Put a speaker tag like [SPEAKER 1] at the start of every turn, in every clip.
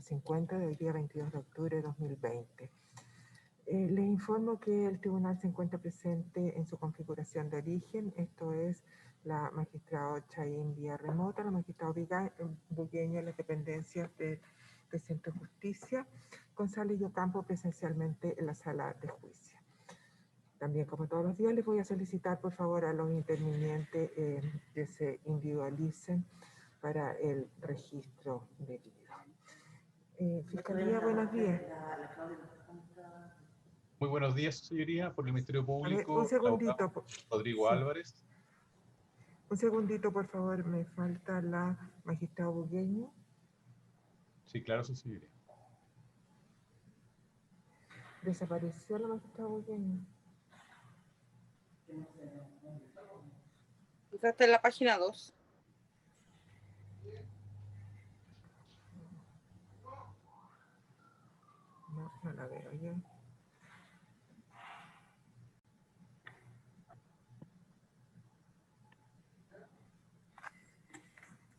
[SPEAKER 1] 50 del día 22 de octubre de 2020. Les informo que el tribunal se encuentra presente en su configuración de origen, esto es la magistrada Chaín vía remota, la magistrada Bugueño en las dependencias del Centro de Justicia, González y Ocampo presencialmente en la sala de juicio. También, como todos los días, les voy a solicitar por favor a los intervinientes que se individualicen para el registro debido. Fiscalía, buenos días.
[SPEAKER 2] Muy buenos días, señoría. Por el Ministerio Público,
[SPEAKER 1] un segundito.
[SPEAKER 2] Rodrigo Álvarez.
[SPEAKER 1] Un segundito, por favor. Me falta la magistrada Bugueño.
[SPEAKER 2] Sí, claro, sí, señoría.
[SPEAKER 1] ¿Desapareció la magistrada Bugueño?
[SPEAKER 3] Quizás está en la página 2.
[SPEAKER 1] No la veo yo.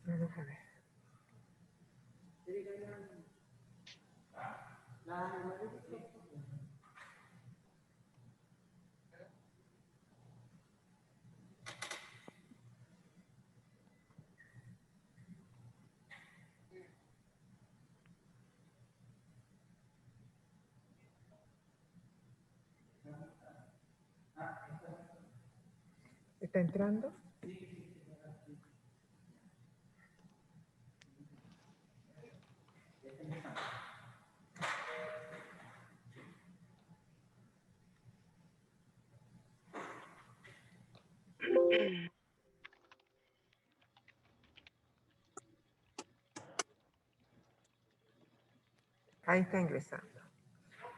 [SPEAKER 1] Vamos a ver. ¿Está entrando? Ahí está ingresando.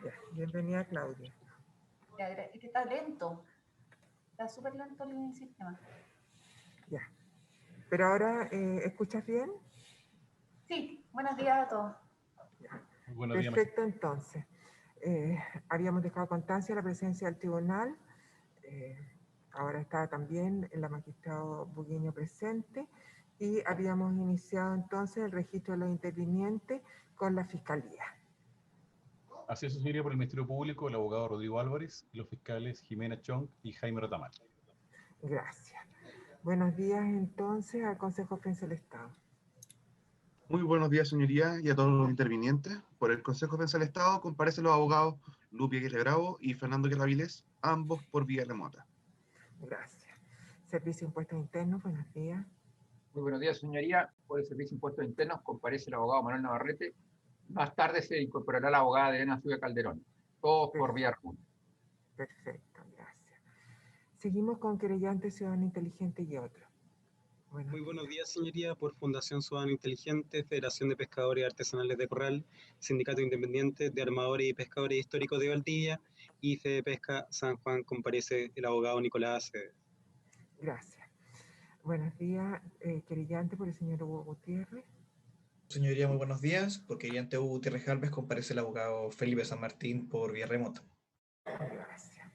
[SPEAKER 1] Ya, bienvenida, Claudia.
[SPEAKER 4] Es que está lento. Está súper lento el sistema.
[SPEAKER 1] Ya. Pero ahora, ¿escuchas bien?
[SPEAKER 4] Sí, buenos días a todos.
[SPEAKER 1] Ya.
[SPEAKER 2] Buenos días,
[SPEAKER 1] perfecto, entonces. Habíamos dejado constancia de la presencia del tribunal. Ahora está también el magistrado Bugueño presente. Y habíamos iniciado entonces el registro de los intervinientes con la Fiscalía.
[SPEAKER 2] Así es, señoría, por el Ministerio Público, el abogado Rodrigo Álvarez y los fiscales Jimena Chong y Jaime Retamal.
[SPEAKER 1] Gracias. Buenos días entonces al Consejo de Defensa del Estado.
[SPEAKER 5] Muy buenos días, señoría, y a todos los intervinientes. Por el Consejo de Defensa del Estado comparecen los abogados Lupi Aguirre Bravo y Fernando Guerra-Vilés, ambos por vía remota.
[SPEAKER 1] Gracias. Servicio de Impuestos Internos, buenos días.
[SPEAKER 6] Muy buenos días, señoría. Por el Servicio de Impuestos Internos comparece el abogado Manuel Navarrete. Más tarde se incorporará la abogada Elena Zulia Calderón. Todos por vía remota.
[SPEAKER 1] Perfecto, gracias. Seguimos con querellante Ciudadano Inteligente y otros.
[SPEAKER 7] Muy buenos días, señoría. Por Fundación Ciudadano Inteligente, Federación de Pescadores Artesanales de Corral, Sindicato Independiente de Armadores y Pescadores Históricos de Valdivia y Fede Pesca San Juan comparece el abogado Nicolás Acevedo.
[SPEAKER 1] Gracias. Buenos días, querellante por el señor Hugo Gutiérrez.
[SPEAKER 8] Señoría, muy buenos días. Por querellante Hugo Gutiérrez Galvez comparece el abogado Felipe San Martín por vía remota.
[SPEAKER 1] Gracias.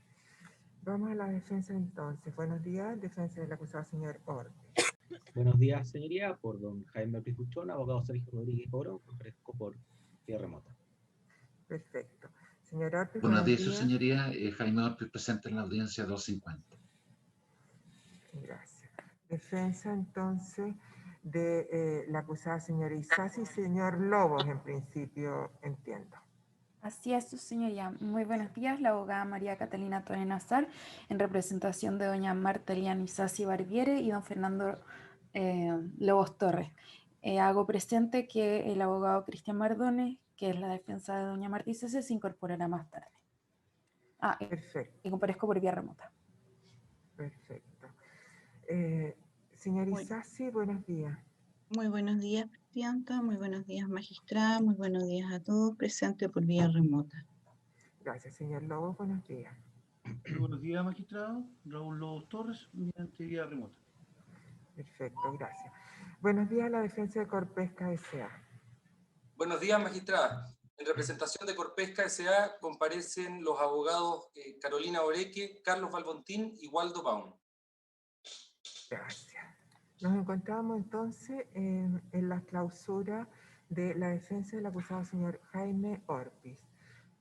[SPEAKER 1] Vamos a la defensa entonces. Buenos días, defensa del acusado señor Orbe.
[SPEAKER 9] Buenos días, señoría. Por don Jaime Ortiz Buchón, abogado Sergio Rodríguez Oro, comparezco por vía remota.
[SPEAKER 1] Perfecto. Señor Orbe,
[SPEAKER 10] buenos días, su señoría. Jaime Ortiz presente en la audiencia 250.
[SPEAKER 1] Gracias. Defensa entonces de la acusada señora Isasi y señor Lobos, en principio, entiendo.
[SPEAKER 11] Así es, su señoría. Muy buenos días, la abogada María Catalina Torre Nazar, en representación de doña Marta Eliana Isasi Barbiere y don Fernando Lobos Torres. Hago presente que el abogado Cristian Mardones, que es la defensa de doña Marta Isasi, se incorporará más tarde.
[SPEAKER 1] Perfecto.
[SPEAKER 11] Y comparezco por vía remota.
[SPEAKER 1] Perfecto. Señora Isasi, buenos días.
[SPEAKER 12] Muy buenos días, presidenta. Muy buenos días, magistrada. Muy buenos días a todos. Presente por vía remota.
[SPEAKER 1] Gracias, señor Lobos. Buenos días.
[SPEAKER 13] Muy buenos días, magistrado. Raúl Lobos Torres, mediante vía remota.
[SPEAKER 1] Perfecto, gracias. Buenos días, la defensa de Corpesca S.A.
[SPEAKER 14] Buenos días, magistrada. En representación de Corpesca S.A. comparecen los abogados Carolina Oreque, Carlos Balbontín y Waldo Baum.
[SPEAKER 1] Gracias. Nos encontramos entonces en la clausura de la defensa del acusado señor Jaime Orpiz.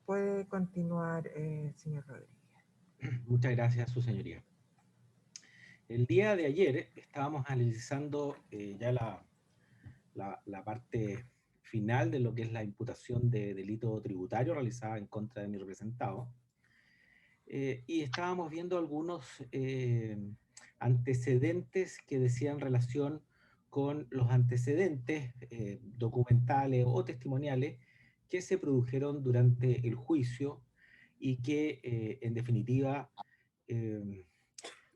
[SPEAKER 1] Puede continuar, señor Rodríguez.
[SPEAKER 9] Muchas gracias, su señoría. El día de ayer estábamos analizando ya la parte final de lo que es la imputación de delito tributario realizada en contra de mi representado. Y estábamos viendo algunos antecedentes que decían relación con los antecedentes documentales o testimoniales que se produjeron durante el juicio y que en definitiva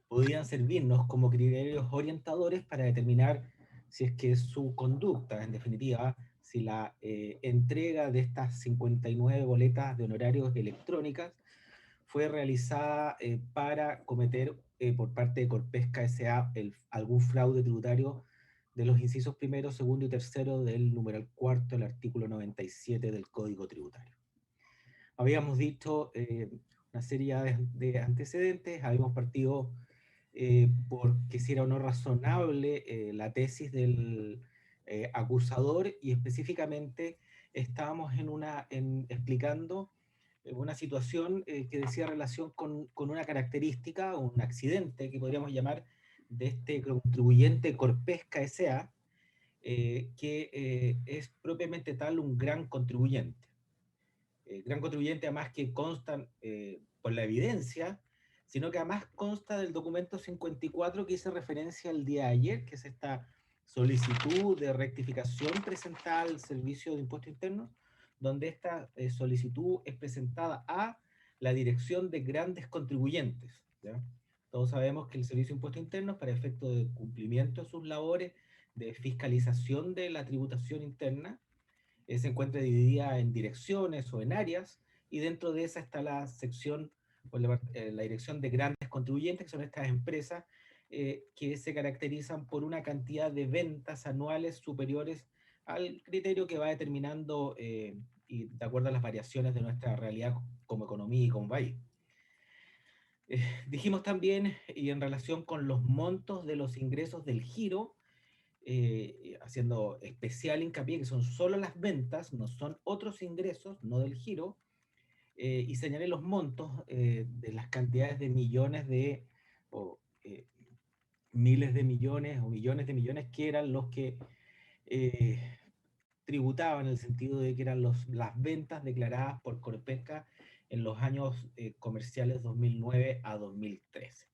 [SPEAKER 9] podían servirnos como criterios orientadores para determinar si es que su conducta, en definitiva, si la entrega de estas 59 boletas de honorarios electrónicas fue realizada para cometer por parte de Corpesca S.A. algún fraude tributario de los incisos primero, segundo y tercero del numeral cuarto del artículo 97 del Código Tributario. Habíamos dicho una serie de antecedentes, habíamos partido porque si era o no razonable la tesis del acusador, y específicamente estábamos explicando una situación que decía relación con una característica, un accidente que podríamos llamar de este contribuyente Corpesca S.A., que es propiamente tal un gran contribuyente. Gran contribuyente además que consta por la evidencia, sino que además consta del documento 54 que hice referencia el día de ayer, que es esta solicitud de rectificación presentada al Servicio de Impuestos Internos, donde esta solicitud es presentada a la Dirección de Grandes Contribuyentes, ¿ya? Todos sabemos que el Servicio de Impuestos Internos, para efecto de cumplimiento de sus labores de fiscalización de la tributación interna, se encuentra dividida en direcciones o en áreas, y dentro de esa está la sección, o la Dirección de Grandes Contribuyentes, que son estas empresas que se caracterizan por una cantidad de ventas anuales superiores al criterio que va determinando y de acuerdo a las variaciones de nuestra realidad como economía y como país. Dijimos también, y en relación con los montos de los ingresos del giro, haciendo especial hincapié que son solo las ventas, no son otros ingresos, no del giro, y señalé los montos de las cantidades de millones o miles de millones o millones de millones que eran los que tributaban, en el sentido de que eran las ventas declaradas por Corpesca en los años comerciales 2009 a 2013.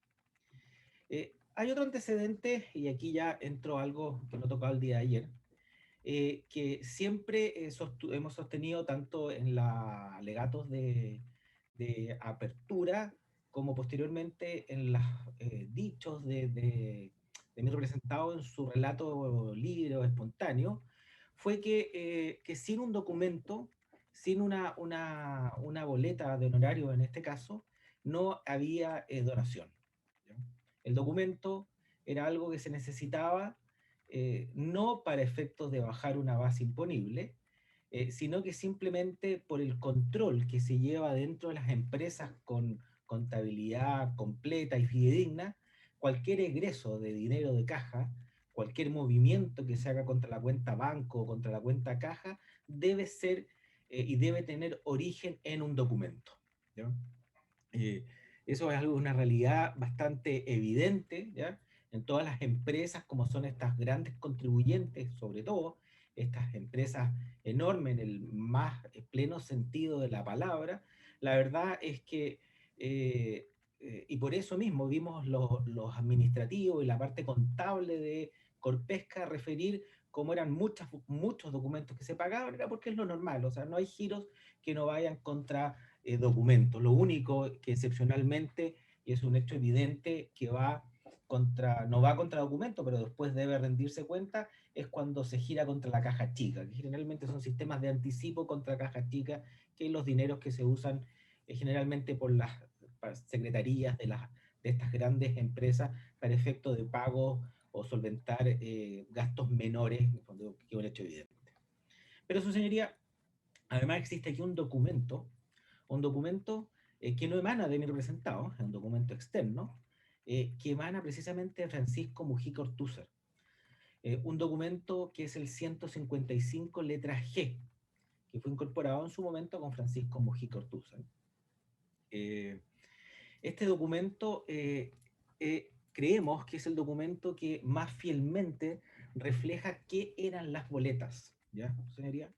[SPEAKER 9] Hay otro antecedente, y aquí ya entro a algo que no tocaba el día de ayer, que siempre hemos sostenido tanto en los alegatos de apertura como posteriormente en los dichos de mi representado en su relato libre o espontáneo, fue que sin un documento, sin una boleta de honorario en este caso, no había donación. El documento era algo que se necesitaba no para efectos de bajar una base imponible, sino que simplemente por el control que se lleva dentro de las empresas con contabilidad completa y fidedigna. Cualquier egreso de dinero de caja, cualquier movimiento que se haga contra la cuenta banco o contra la cuenta caja, debe ser y debe tener origen en un documento, ¿ya? Eso es algo, una realidad bastante evidente, ¿ya? En todas las empresas, como son estas grandes contribuyentes, sobre todo, estas empresas enormes en el más pleno sentido de la palabra. La verdad es que, y por eso mismo vimos los administrativos y la parte contable de Corpesca referir cómo eran muchos documentos que se pagaban, era porque es lo normal, o sea, no hay giros que no vayan contra documentos. Lo único que excepcionalmente, y es un hecho evidente, que no va contra documentos, pero después debe rendirse cuenta, es cuando se gira contra la caja chica, que generalmente son sistemas de anticipo contra caja chica, que los dineros que se usan generalmente por las secretarías de estas grandes empresas para efecto de pago o solventar gastos menores, que es un hecho evidente. Pero su señoría, además existe aquí un documento que no emana de mi representado, es un documento externo, que emana precisamente de Francisco Mujica Ortúzar. un documento que es el 155 letra G, que fue incorporado en su momento con Francisco Mujica Ortúzar. Este documento creemos que es el documento que más fielmente refleja qué eran las boletas, ¿ya, señoría?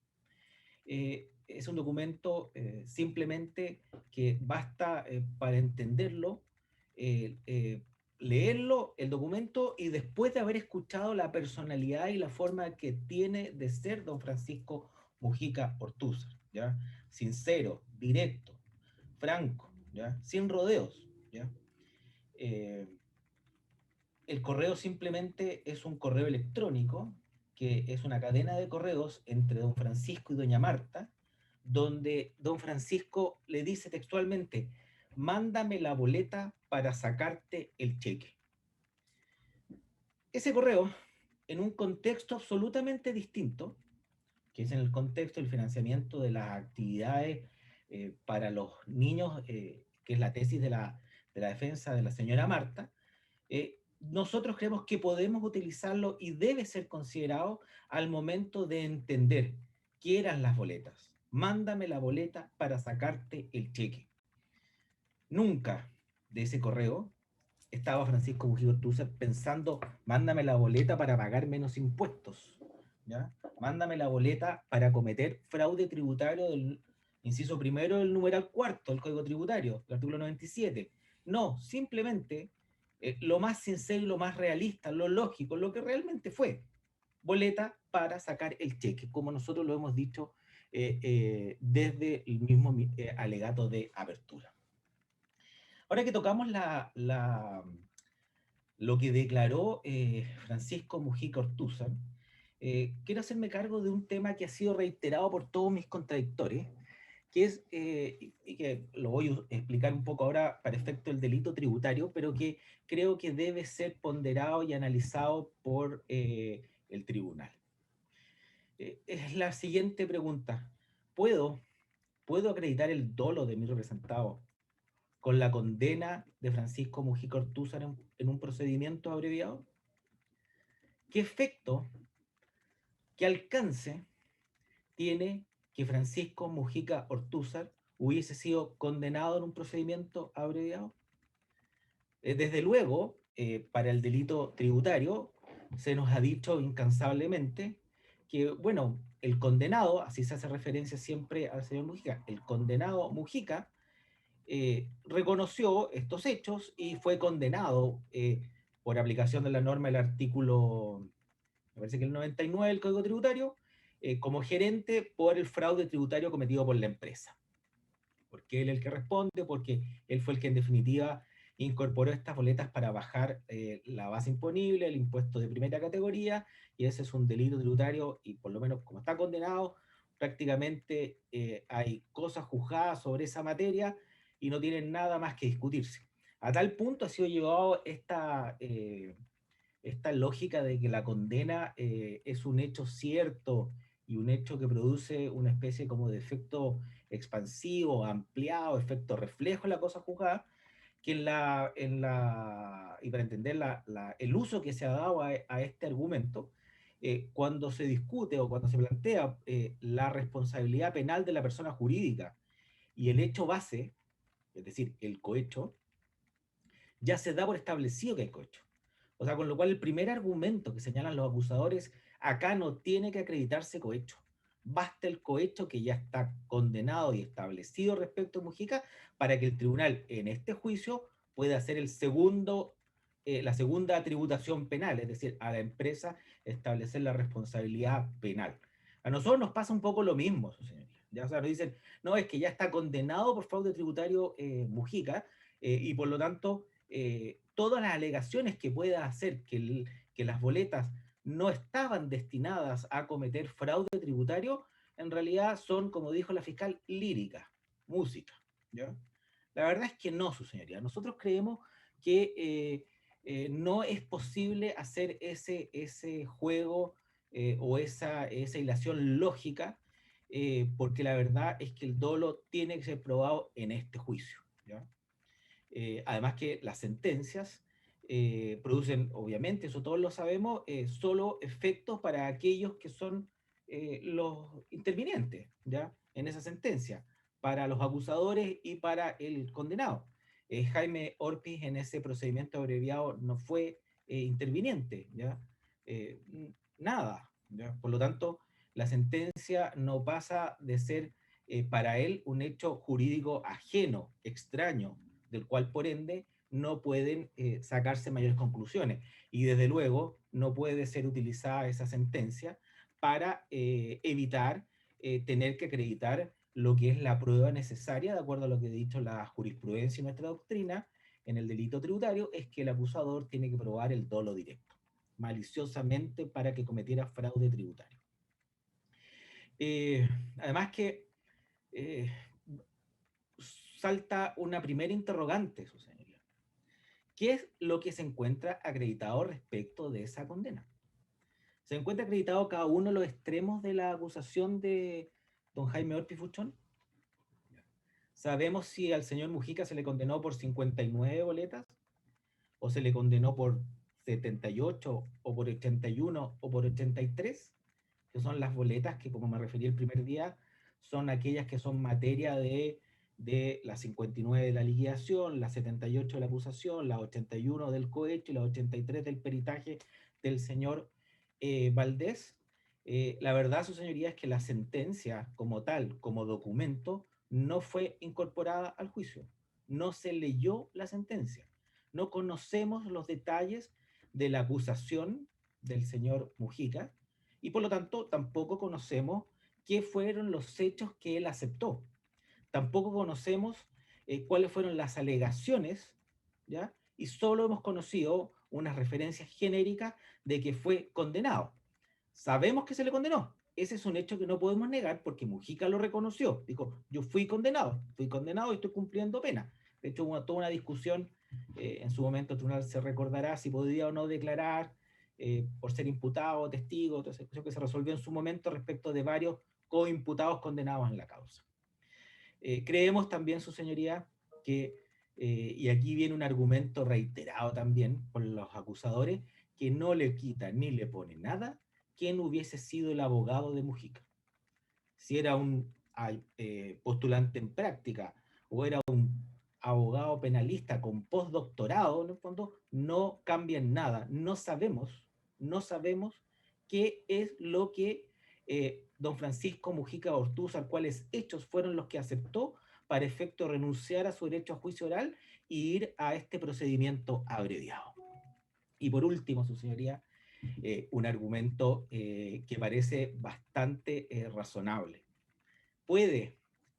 [SPEAKER 9] Es un documento simplemente que basta para entenderlo, leerlo, el documento, y después de haber escuchado la personalidad y la forma que tiene de ser don Francisco Mujica Ortúzar, ¿ya? Sincero, directo, franco, ¿ya? Sin rodeos, ¿ya? El correo simplemente es un correo electrónico, que es una cadena de correos entre don Francisco y doña Marta, donde don Francisco le dice textualmente: mándame la boleta para sacarte el cheque. Ese correo, en un contexto absolutamente distinto, que es en el contexto del financiamiento de las actividades para los niños, que es la tesis de la defensa de la señora Marta, nosotros creemos que podemos utilizarlo y debe ser considerado al momento de entender qué eran las boletas. Mándame la boleta para sacarte el cheque. Nunca de ese correo estaba Francisco Mujica Ortúzar pensando: mándame la boleta para pagar menos impuestos, ¿ya? Mándame la boleta para cometer fraude tributario del inciso primero del numeral cuarto del Código Tributario, el artículo 97. No, simplemente lo más sincero y lo más realista, lo lógico, lo que realmente fue: boleta para sacar el cheque, como nosotros lo hemos dicho desde el mismo alegato de apertura. Ahora que tocamos lo que declaró Francisco Mujica Ortúzar, quiero hacerme cargo de un tema que ha sido reiterado por todos mis contradictores, que es, y que lo voy a explicar un poco ahora para efecto del delito tributario, pero que creo que debe ser ponderado y analizado por el tribunal. Es la siguiente pregunta: ¿Puedo acreditar el dolo de mi representado con la condena de Francisco Mujica Ortúzar en un procedimiento abreviado? ¿Qué efecto, qué alcance tiene que Francisco Mujica Ortúzar hubiese sido condenado en un procedimiento abreviado? Desde luego, para el delito tributario, se nos ha dicho incansablemente que, bueno, el condenado, así se hace referencia siempre al señor Mujica, el condenado Mujica reconoció estos hechos y fue condenado por aplicación de la norma del artículo, me parece que el 99 del Código Tributario, como gerente por el fraude tributario cometido por la empresa. Porque él es el que responde, porque él fue el que en definitiva incorporó estas boletas para bajar la base imponible, el impuesto de primera categoría, y ese es un delito tributario, y por lo menos como está condenado, prácticamente hay cosas juzgadas sobre esa materia y no tienen nada más que discutirse. A tal punto ha sido llevado esta lógica de que la condena es un hecho cierto y un hecho que produce una especie como de efecto expansivo, ampliado, efecto reflejo en la cosa juzgada, que y para entender el uso que se ha dado a este argumento, cuando se discute o cuando se plantea la responsabilidad penal de la persona jurídica y el hecho base, es decir, el cohecho, ya se da por establecido que hay cohecho. O sea, con lo cual el primer argumento que señalan los acusadores, acá no tiene que acreditarse cohecho. Basta el cohecho que ya está condenado y establecido respecto a Mujica para que el tribunal en este juicio pueda hacer la segunda tributación penal, es decir, a la empresa establecer la responsabilidad penal. A nosotros nos pasa un poco lo mismo, señoría. Ya, o sea, nos dicen, no, es que ya está condenado por fraude tributario Mujica, y por lo tanto todas las alegaciones que pueda hacer que las boletas no estaban destinadas a cometer fraude tributario, en realidad son, como dijo la fiscal, lírica, música, ¿ya? La verdad es que no, su señoría. Nosotros creemos que no es posible hacer ese juego o esa hilación lógica, porque la verdad es que el dolo tiene que ser probado en este juicio, ¿ya? Además que las sentencias producen, obviamente, eso todos lo sabemos, solo efectos para aquellos que son los intervinientes, ¿ya? En esa sentencia, para los acusadores y para el condenado. Jaime Orpiz en ese procedimiento abreviado no fue interviniente, ¿ya? Nada, ¿ya? Por lo tanto, la sentencia no pasa de ser para él un hecho jurídico ajeno, extraño, del cual por ende no pueden sacarse mayores conclusiones. Y desde luego no puede ser utilizada esa sentencia para evitar tener que acreditar lo que es la prueba necesaria, de acuerdo a lo que ha dicho la jurisprudencia y nuestra doctrina, en el delito tributario, es que el acusador tiene que probar el dolo directo, maliciosamente para que cometiera fraude tributario. Además que salta una primera interrogante, su señoría. ¿Qué es lo que se encuentra acreditado respecto de esa condena? ¿Se encuentra acreditado cada uno de los extremos de la acusación de don Jaime Orpiz Fuchón? ¿Sabemos si al señor Mujica se le condenó por 59 boletas? ¿O se le condenó por 78? ¿O por 81? ¿O por 83? Que son las boletas que, como me referí el primer día, son aquellas que son materia de la 59 de la liquidación, la 78 de la acusación, la 81 del cohecho y la 83 del peritaje del señor Valdés. La verdad, su señoría, es que la sentencia como tal, como documento, no fue incorporada al juicio. No se leyó la sentencia. No conocemos los detalles de la acusación del señor Mujica y por lo tanto tampoco conocemos qué fueron los hechos que él aceptó. Tampoco conocemos cuáles fueron las alegaciones, ¿ya? Y solo hemos conocido unas referencias genéricas de que fue condenado. Sabemos que se le condenó. Ese es un hecho que no podemos negar porque Mujica lo reconoció. Dijo, yo fui condenado y estoy cumpliendo pena. De hecho, hubo toda una discusión, en su momento el tribunal se recordará si podía o no declarar por ser imputado o testigo, entonces discusión que se resolvió en su momento respecto de varios coimputados condenados en la causa. Creemos también, su señoría, que, y aquí viene un argumento reiterado también por los acusadores, que no le quita ni le pone nada quién hubiese sido el abogado de Mujica. Si era un postulante en práctica o era un abogado penalista con postdoctorado, en el fondo, no cambia en nada. No sabemos qué es lo que don Francisco Mujica Ortúzar, cuáles hechos fueron los que aceptó para efecto renunciar a su derecho a juicio oral y ir a este procedimiento abreviado. Y por último, su señoría, un argumento que parece bastante razonable. ¿Puede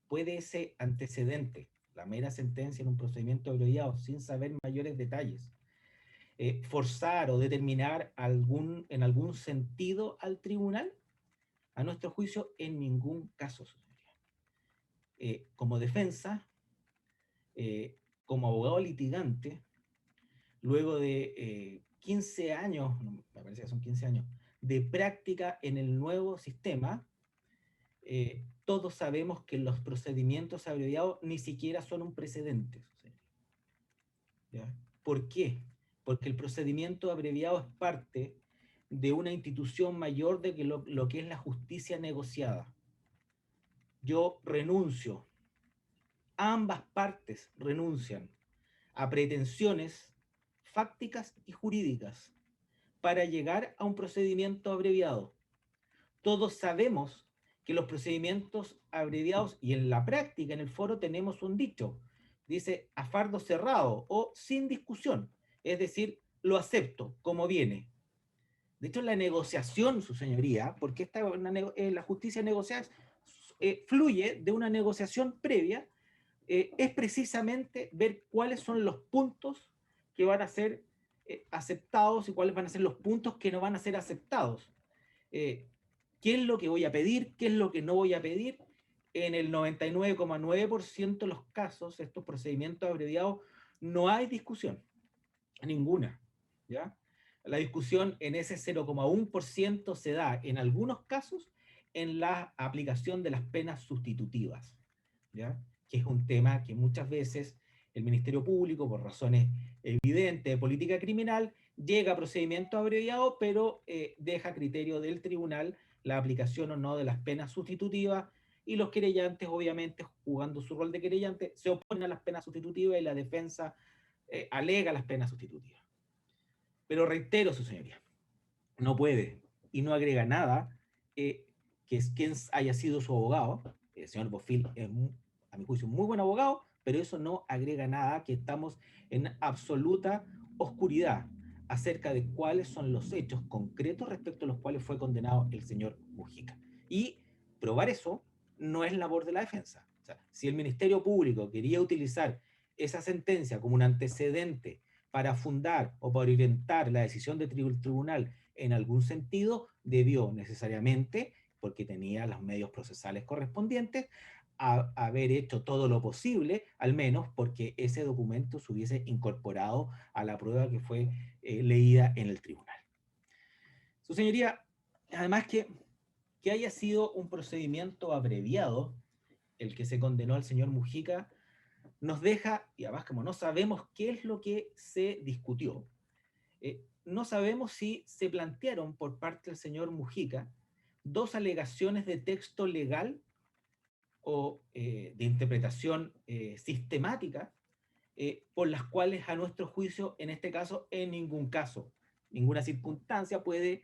[SPEAKER 9] ese antecedente, la mera sentencia en un procedimiento abreviado, sin saber mayores detalles, forzar o determinar en algún sentido al tribunal? A nuestro juicio, en ningún caso, su señoría. Como defensa, como abogado litigante, luego de 15 años, me parece que son 15 años, de práctica en el nuevo sistema, todos sabemos que los procedimientos abreviados ni siquiera son un precedente. ¿Ya? ¿Por qué? Porque el procedimiento abreviado es parte de una institución mayor de que lo que es la justicia negociada. Yo renuncio, ambas partes renuncian a pretensiones fácticas y jurídicas para llegar a un procedimiento abreviado. Todos sabemos que los procedimientos abreviados, y en la práctica, en el foro, tenemos un dicho, dice a fardo cerrado o sin discusión, es decir, lo acepto como viene. De hecho, la negociación, su señoría, porque la justicia negociada fluye de una negociación previa, es precisamente ver cuáles son los puntos que van a ser aceptados y cuáles van a ser los puntos que no van a ser aceptados. ¿Qué es lo que voy a pedir? ¿Qué es lo que no voy a pedir? En el 99,9% de los casos, estos procedimientos abreviados, no hay discusión, ninguna, ¿ya? La discusión en ese 0,1% se da, en algunos casos, en la aplicación de las penas sustitutivas, ¿ya? Que es un tema que muchas veces el Ministerio Público, por razones evidentes de política criminal, llega a procedimiento abreviado, pero deja a criterio del tribunal la aplicación o no de las penas sustitutivas, y los querellantes, obviamente, jugando su rol de querellante, se oponen a las penas sustitutivas y la defensa alega las penas sustitutivas. Pero reitero, su señoría, no puede y no agrega nada que es quien haya sido su abogado. El señor Bofill es, a mi juicio, un muy buen abogado, pero eso no agrega nada, que estamos en absoluta oscuridad acerca de cuáles son los hechos concretos respecto a los cuales fue condenado el señor Mujica. Y probar eso no es labor de la defensa. O sea, si el Ministerio Público quería utilizar esa sentencia como un antecedente para fundar o para orientar la decisión del tribunal en algún sentido, debió necesariamente, porque tenía los medios procesales correspondientes, haber hecho todo lo posible, al menos porque ese documento se hubiese incorporado a la prueba que fue leída en el tribunal. Su señoría, además que haya sido un procedimiento abreviado el que se condenó al señor Mujica, nos deja, y además como no sabemos qué es lo que se discutió, no sabemos si se plantearon por parte del señor Mujica dos alegaciones de texto legal o de interpretación sistemática por las cuales, a nuestro juicio, en este caso, en ningún caso, ninguna circunstancia puede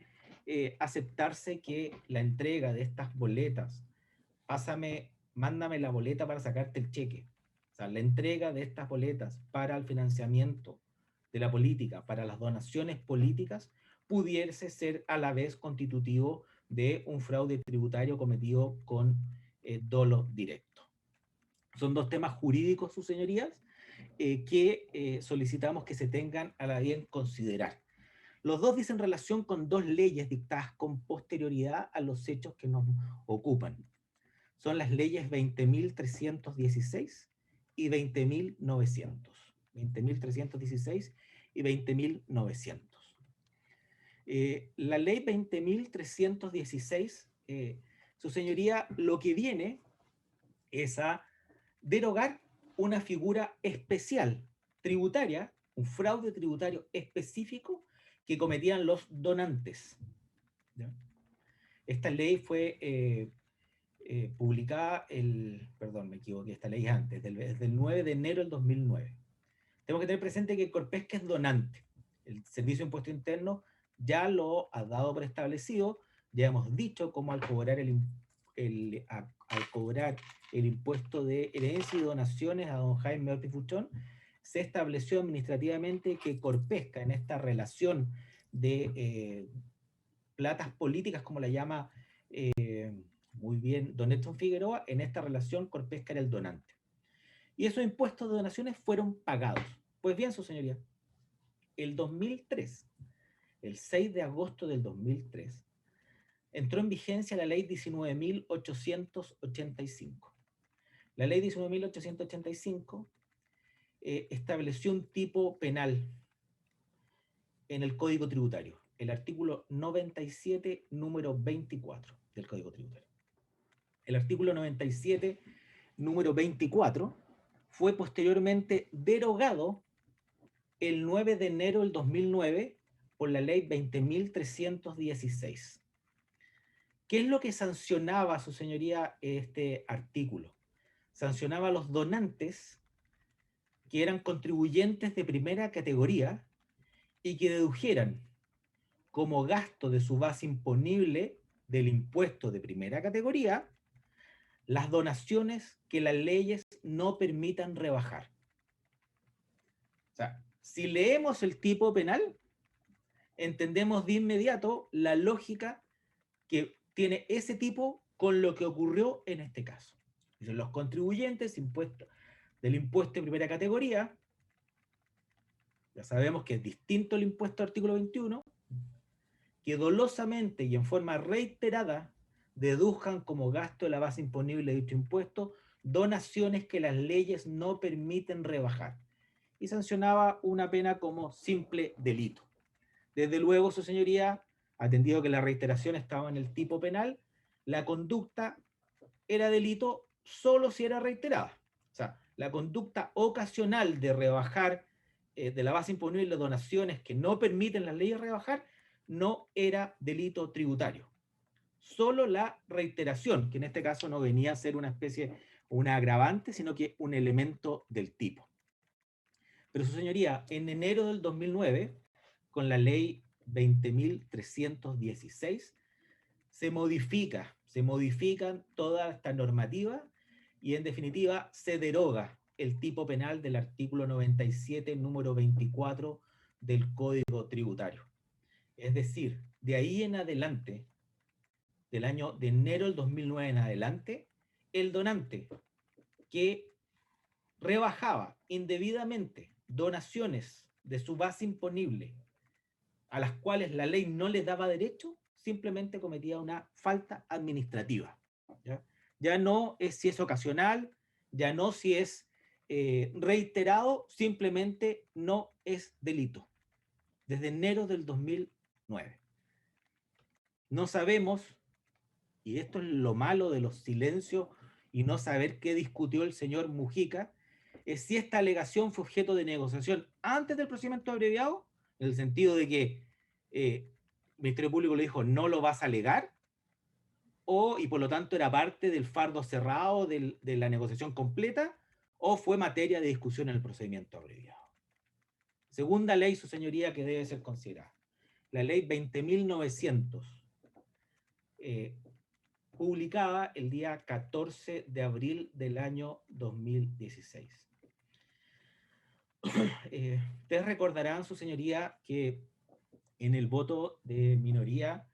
[SPEAKER 9] aceptarse que la entrega de estas boletas, mándame la boleta para sacarte el cheque, o sea, la entrega de estas boletas para el financiamiento de la política, para las donaciones políticas, pudiese ser a la vez constitutivo de un fraude tributario cometido con dolo directo. Son dos temas jurídicos, sus señorías, que solicitamos que se tengan a la bien considerar. Los dos dicen relación con dos leyes dictadas con posterioridad a los hechos que nos ocupan. Son las leyes 20.316 y 20.900. 20.316 y 20.900. La ley 20.316, su señoría, lo que viene es a derogar una figura especial tributaria, un fraude tributario específico que cometían los donantes. ¿Ya? Esta ley fue publicada perdón, me equivoqué, esta ley es antes, del 9 de enero del 2009. Tenemos que tener presente que Corpesca es donante. El Servicio de Impuesto Interno ya lo ha dado por establecido, ya hemos dicho cómo al cobrar el impuesto de herencia y donaciones a don Jaime Ortiz Fuchón, se estableció administrativamente que Corpesca, en esta relación de platas políticas, como la llama muy bien don Néstor Figueroa, en esta relación Corpesca era el donante. Y esos impuestos de donaciones fueron pagados. Pues bien, su señoría, el 2003, el 6 de agosto del 2003, entró en vigencia la ley 19.885. La ley 19.885 estableció un tipo penal en el Código Tributario, el artículo 97, número 24 del Código Tributario. El artículo 97, número 24, fue posteriormente derogado el 9 de enero del 2009 por la ley 20.316. ¿Qué es lo que sancionaba, su señoría, este artículo? Sancionaba a los donantes que eran contribuyentes de primera categoría y que dedujeran como gasto de su base imponible del impuesto de primera categoría las donaciones que las leyes no permitan rebajar. O sea, si leemos el tipo penal, entendemos de inmediato la lógica que tiene ese tipo con lo que ocurrió en este caso. Los contribuyentes del impuesto de primera categoría, ya sabemos que es distinto el impuesto artículo 21, que dolosamente y en forma reiterada dedujan como gasto de la base imponible de dicho impuesto donaciones que las leyes no permiten rebajar, y sancionaba una pena como simple delito. Desde luego, su señoría, atendido que la reiteración estaba en el tipo penal, la conducta era delito solo si era reiterada. O sea, la conducta ocasional de rebajar de la base imponible donaciones que no permiten las leyes rebajar, no era delito tributario. Solo la reiteración, que en este caso no venía a ser una especie, una agravante, sino que un elemento del tipo. Pero su señoría, en enero del 2009, con la ley 20.316, se modifican toda esta normativa y en definitiva se deroga el tipo penal del artículo 97, número 24 del Código Tributario. Es decir, de ahí en adelante, del año de enero del 2009 en adelante, el donante que rebajaba indebidamente donaciones de su base imponible a las cuales la ley no le daba derecho, simplemente cometía una falta administrativa. Ya no es si es ocasional, ya no si es reiterado, simplemente no es delito. Desde enero del 2009. No sabemos, y esto es lo malo de los silencios y no saber qué discutió el señor Mujica, es si esta alegación fue objeto de negociación antes del procedimiento abreviado, en el sentido de que el Ministerio Público le dijo no lo vas a alegar, y por lo tanto era parte del fardo cerrado de la negociación completa, o fue materia de discusión en el procedimiento abreviado. Segunda ley, su señoría, que debe ser considerada. La ley 20.900, publicada el día 14 de abril del año 2016. Ustedes recordarán, su señoría, que en el voto de minoría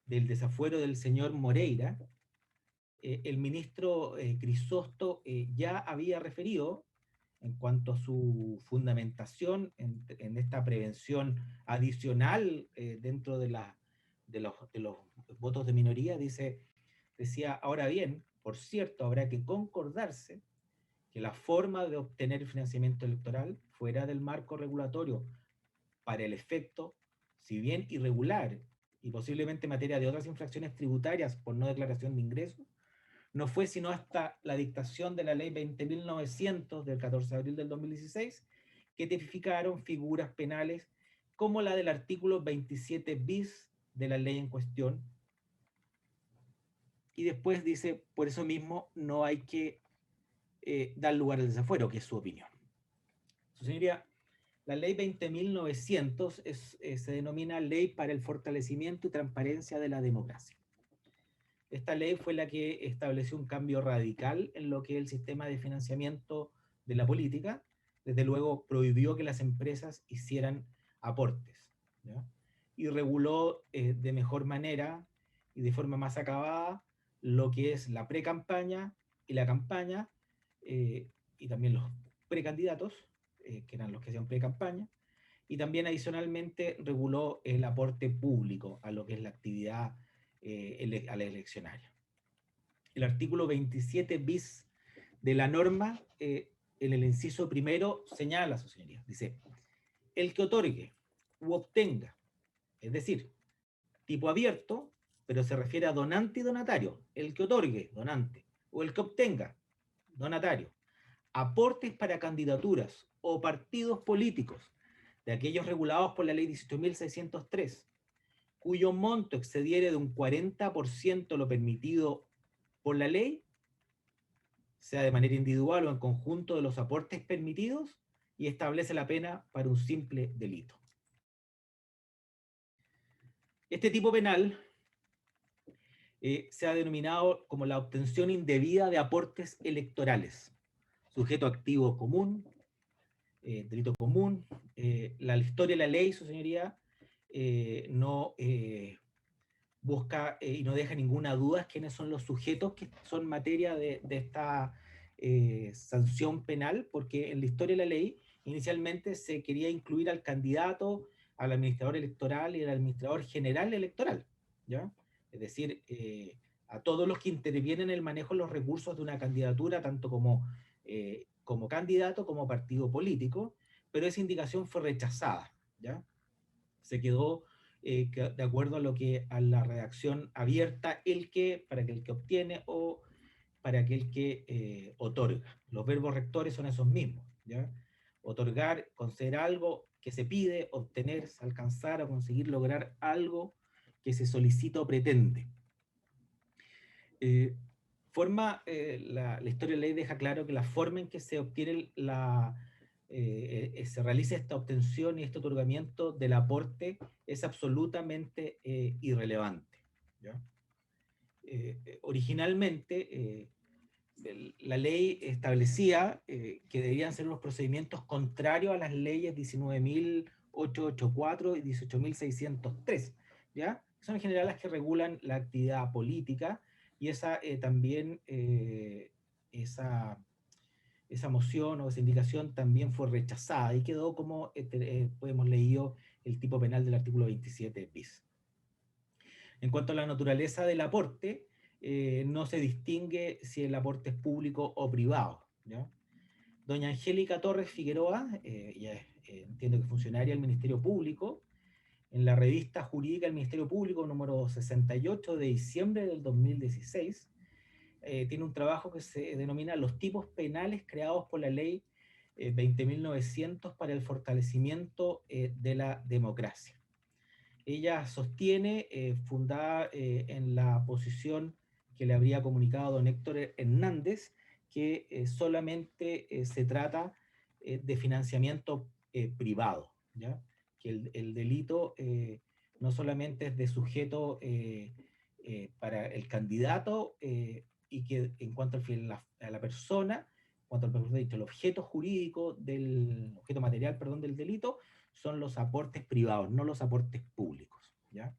[SPEAKER 9] del desafuero del señor Moreira, el ministro Crisóstomo ya había referido en cuanto a su fundamentación en esta prevención adicional dentro de los votos de minoría, decía, ahora bien, por cierto, habrá que concordarse que la forma de obtener el financiamiento electoral fuera del marco regulatorio para el efecto, si bien irregular y posiblemente en materia de otras infracciones tributarias por no declaración de ingresos, no fue sino hasta la dictación de la ley 20.900 del 14 de abril del 2016 que tipificaron figuras penales como la del artículo 27 bis de la ley en cuestión. Y después dice, por eso mismo no hay que dar lugar al desafuero, que es su opinión. Su señoría, la ley 20.900 se denomina Ley para el Fortalecimiento y Transparencia de la Democracia. Esta ley fue la que estableció un cambio radical en lo que es el sistema de financiamiento de la política. Desde luego prohibió que las empresas hicieran aportes, ¿ya? Y reguló de mejor manera y de forma más acabada lo que es la pre-campaña y la campaña, y también los precandidatos, que eran los que hacían pre-campaña, y también adicionalmente reguló el aporte público a lo que es la actividad a la eleccionaria. El artículo 27 bis de la norma, en el inciso primero, señala, su señoría, dice, el que otorgue u obtenga, es decir, tipo abierto, pero se refiere a donante y donatario, el que otorgue, donante, o el que obtenga, donatario, aportes para candidaturas o partidos políticos de aquellos regulados por la ley 18.603, cuyo monto excediere de un 40% lo permitido por la ley, sea de manera individual o en conjunto de los aportes permitidos, y establece la pena para un simple delito. Este tipo penal se ha denominado como la obtención indebida de aportes electorales, sujeto activo común, delito común. La historia de la ley, su señoría, no busca y no deja ninguna duda quiénes son los sujetos que son materia de esta sanción penal, porque en la historia de la ley inicialmente se quería incluir al candidato, al administrador electoral y al administrador general electoral, ¿ya? Es decir, a todos los que intervienen en el manejo de los recursos de una candidatura, tanto como candidato como partido político, pero esa indicación fue rechazada, ¿ya? Se quedó de acuerdo a la redacción abierta, para que el que obtiene o para aquel que otorga. Los verbos rectores son esos mismos, ¿ya? Otorgar, conceder algo que se pide, obtener, alcanzar o conseguir lograr algo que se solicita o pretende. La historia de la ley deja claro que la forma en que se obtiene se realiza esta obtención y este otorgamiento del aporte es absolutamente irrelevante, ¿ya? Originalmente, la ley establecía que debían ser unos procedimientos contrarios a las leyes 19.884 y 18.603, ¿ya? Son en general las que regulan la actividad política, y esa moción o esa indicación también fue rechazada y quedó como hemos leído el tipo penal del artículo 27 bis. En cuanto a la naturaleza del aporte, no se distingue si el aporte es público o privado, ¿ya? Doña Angélica Torres Figueroa, entiendo que funcionaria del Ministerio Público, en la revista jurídica del Ministerio Público, número 68 de diciembre del 2016, tiene un trabajo que se denomina Los tipos penales creados por la ley 20.900 para el fortalecimiento de la democracia. Ella sostiene, fundada en la posición que le habría comunicado don Héctor Hernández, que solamente se trata de financiamiento privado, ¿ya? Que el delito no solamente es de sujeto para el candidato, y que en cuanto a la persona, en cuanto al objeto jurídico, del objeto material, perdón, del delito, son los aportes privados, no los aportes públicos, ¿ya?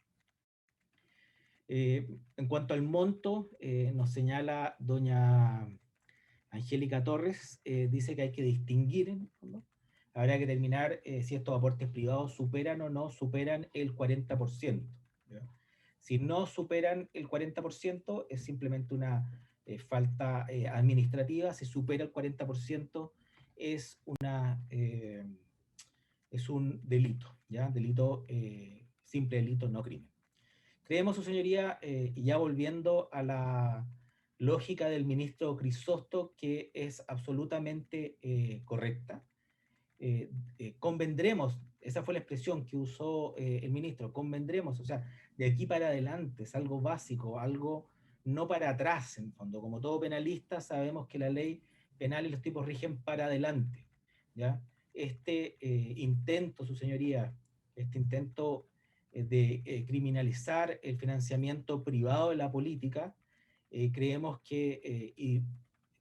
[SPEAKER 9] En cuanto al monto, nos señala doña Angélica Torres, dice que hay que distinguir, ¿no? Habrá que determinar si estos aportes privados superan o no superan el 40%, ¿ya? Si no superan el 40%, es simplemente una falta administrativa. Si supera el 40%, es un delito, ¿ya? Delito, simple delito, no crimen. Creemos, su señoría, y ya volviendo a la lógica del ministro Crisóstomo, que es absolutamente correcta. Convendremos, esa fue la expresión que usó el ministro, convendremos, o sea, de aquí para adelante, es algo básico, algo no para atrás, en fondo. Como todo penalista, sabemos que la ley penal y los tipos rigen para adelante, ¿ya? Este intento, su señoría, este intento de criminalizar el financiamiento privado de la política, creemos que, y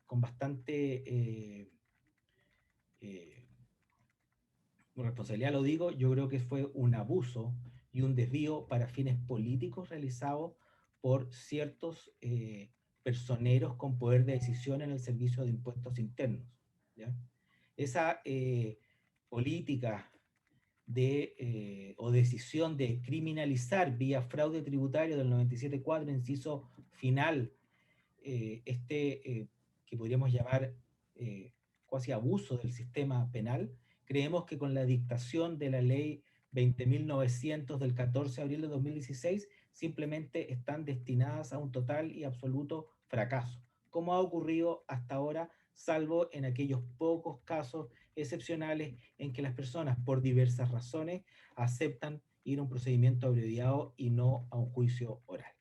[SPEAKER 9] con bastante con responsabilidad lo digo, yo creo que fue un abuso y un desvío para fines políticos realizado por ciertos personeros con poder de decisión en el Servicio de Impuestos Internos, ¿ya? Esa política o decisión de criminalizar vía fraude tributario del 97.4, inciso final, que podríamos llamar cuasi abuso del sistema penal, creemos que con la dictación de la ley 20.900 del 14 de abril de 2016, simplemente están destinadas a un total y absoluto fracaso, como ha ocurrido hasta ahora, salvo en aquellos pocos casos excepcionales en que las personas, por diversas razones, aceptan ir a un procedimiento abreviado y no a un juicio oral.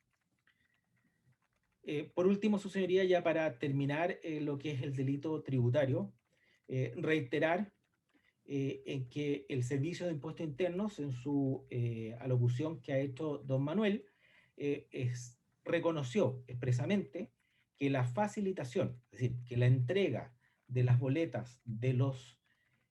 [SPEAKER 9] Por último, su señoría, ya para terminar lo que es el delito tributario, reiterar en que el Servicio de Impuestos Internos, en su alocución que ha hecho don Manuel, reconoció expresamente que la facilitación, es decir, que la entrega de las boletas de los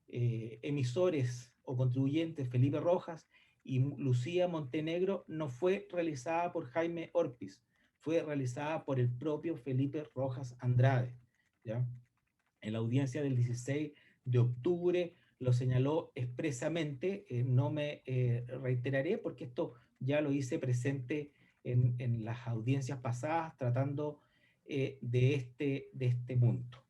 [SPEAKER 9] emisores o contribuyentes Felipe Rojas y Lucía Montenegro no fue realizada por Jaime Orpiz, fue realizada por el propio Felipe Rojas Andrade, ¿ya? En la audiencia del 16 de octubre lo señaló expresamente, no me reiteraré porque esto ya lo hice presente en las audiencias pasadas tratando de este punto.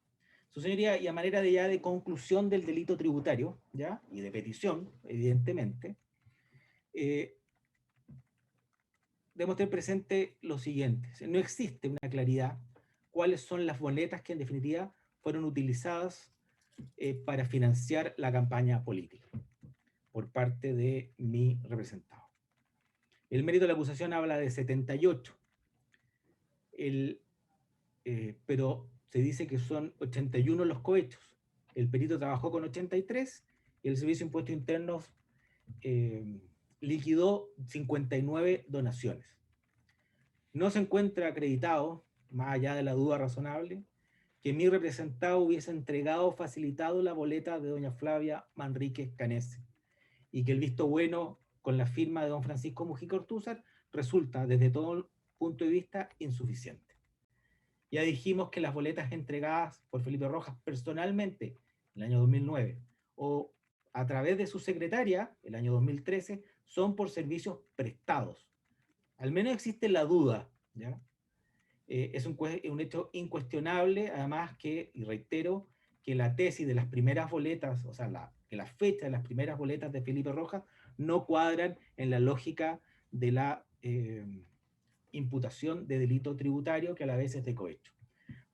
[SPEAKER 9] Su señoría, y a manera de ya de conclusión del delito tributario, ¿ya? Y de petición, evidentemente, debemos tener presente lo siguiente: no existe una claridad cuáles son las boletas que en definitiva fueron utilizadas para financiar la campaña política por parte de mi representado. El mérito de la acusación habla de 78, pero se dice que son 81 los cohechos. El perito trabajó con 83 y el Servicio de Impuestos Internos liquidó 59 donaciones. No se encuentra acreditado, más allá de la duda razonable, que mi representado hubiese entregado o facilitado la boleta de doña Flavia Manríquez Canese, y que el visto bueno con la firma de don Francisco Mujica Ortúzar resulta, desde todo punto de vista, insuficiente. Ya dijimos que las boletas entregadas por Felipe Rojas personalmente en el año 2009 o a través de su secretaria el año 2013 son por servicios prestados. Al menos existe la duda, ¿ya? Es un hecho incuestionable, además que, y reitero, que la tesis de las primeras boletas, o sea, que la fecha de las primeras boletas de Felipe Rojas no cuadran en la lógica de la imputación de delito tributario, que a la vez es de cohecho.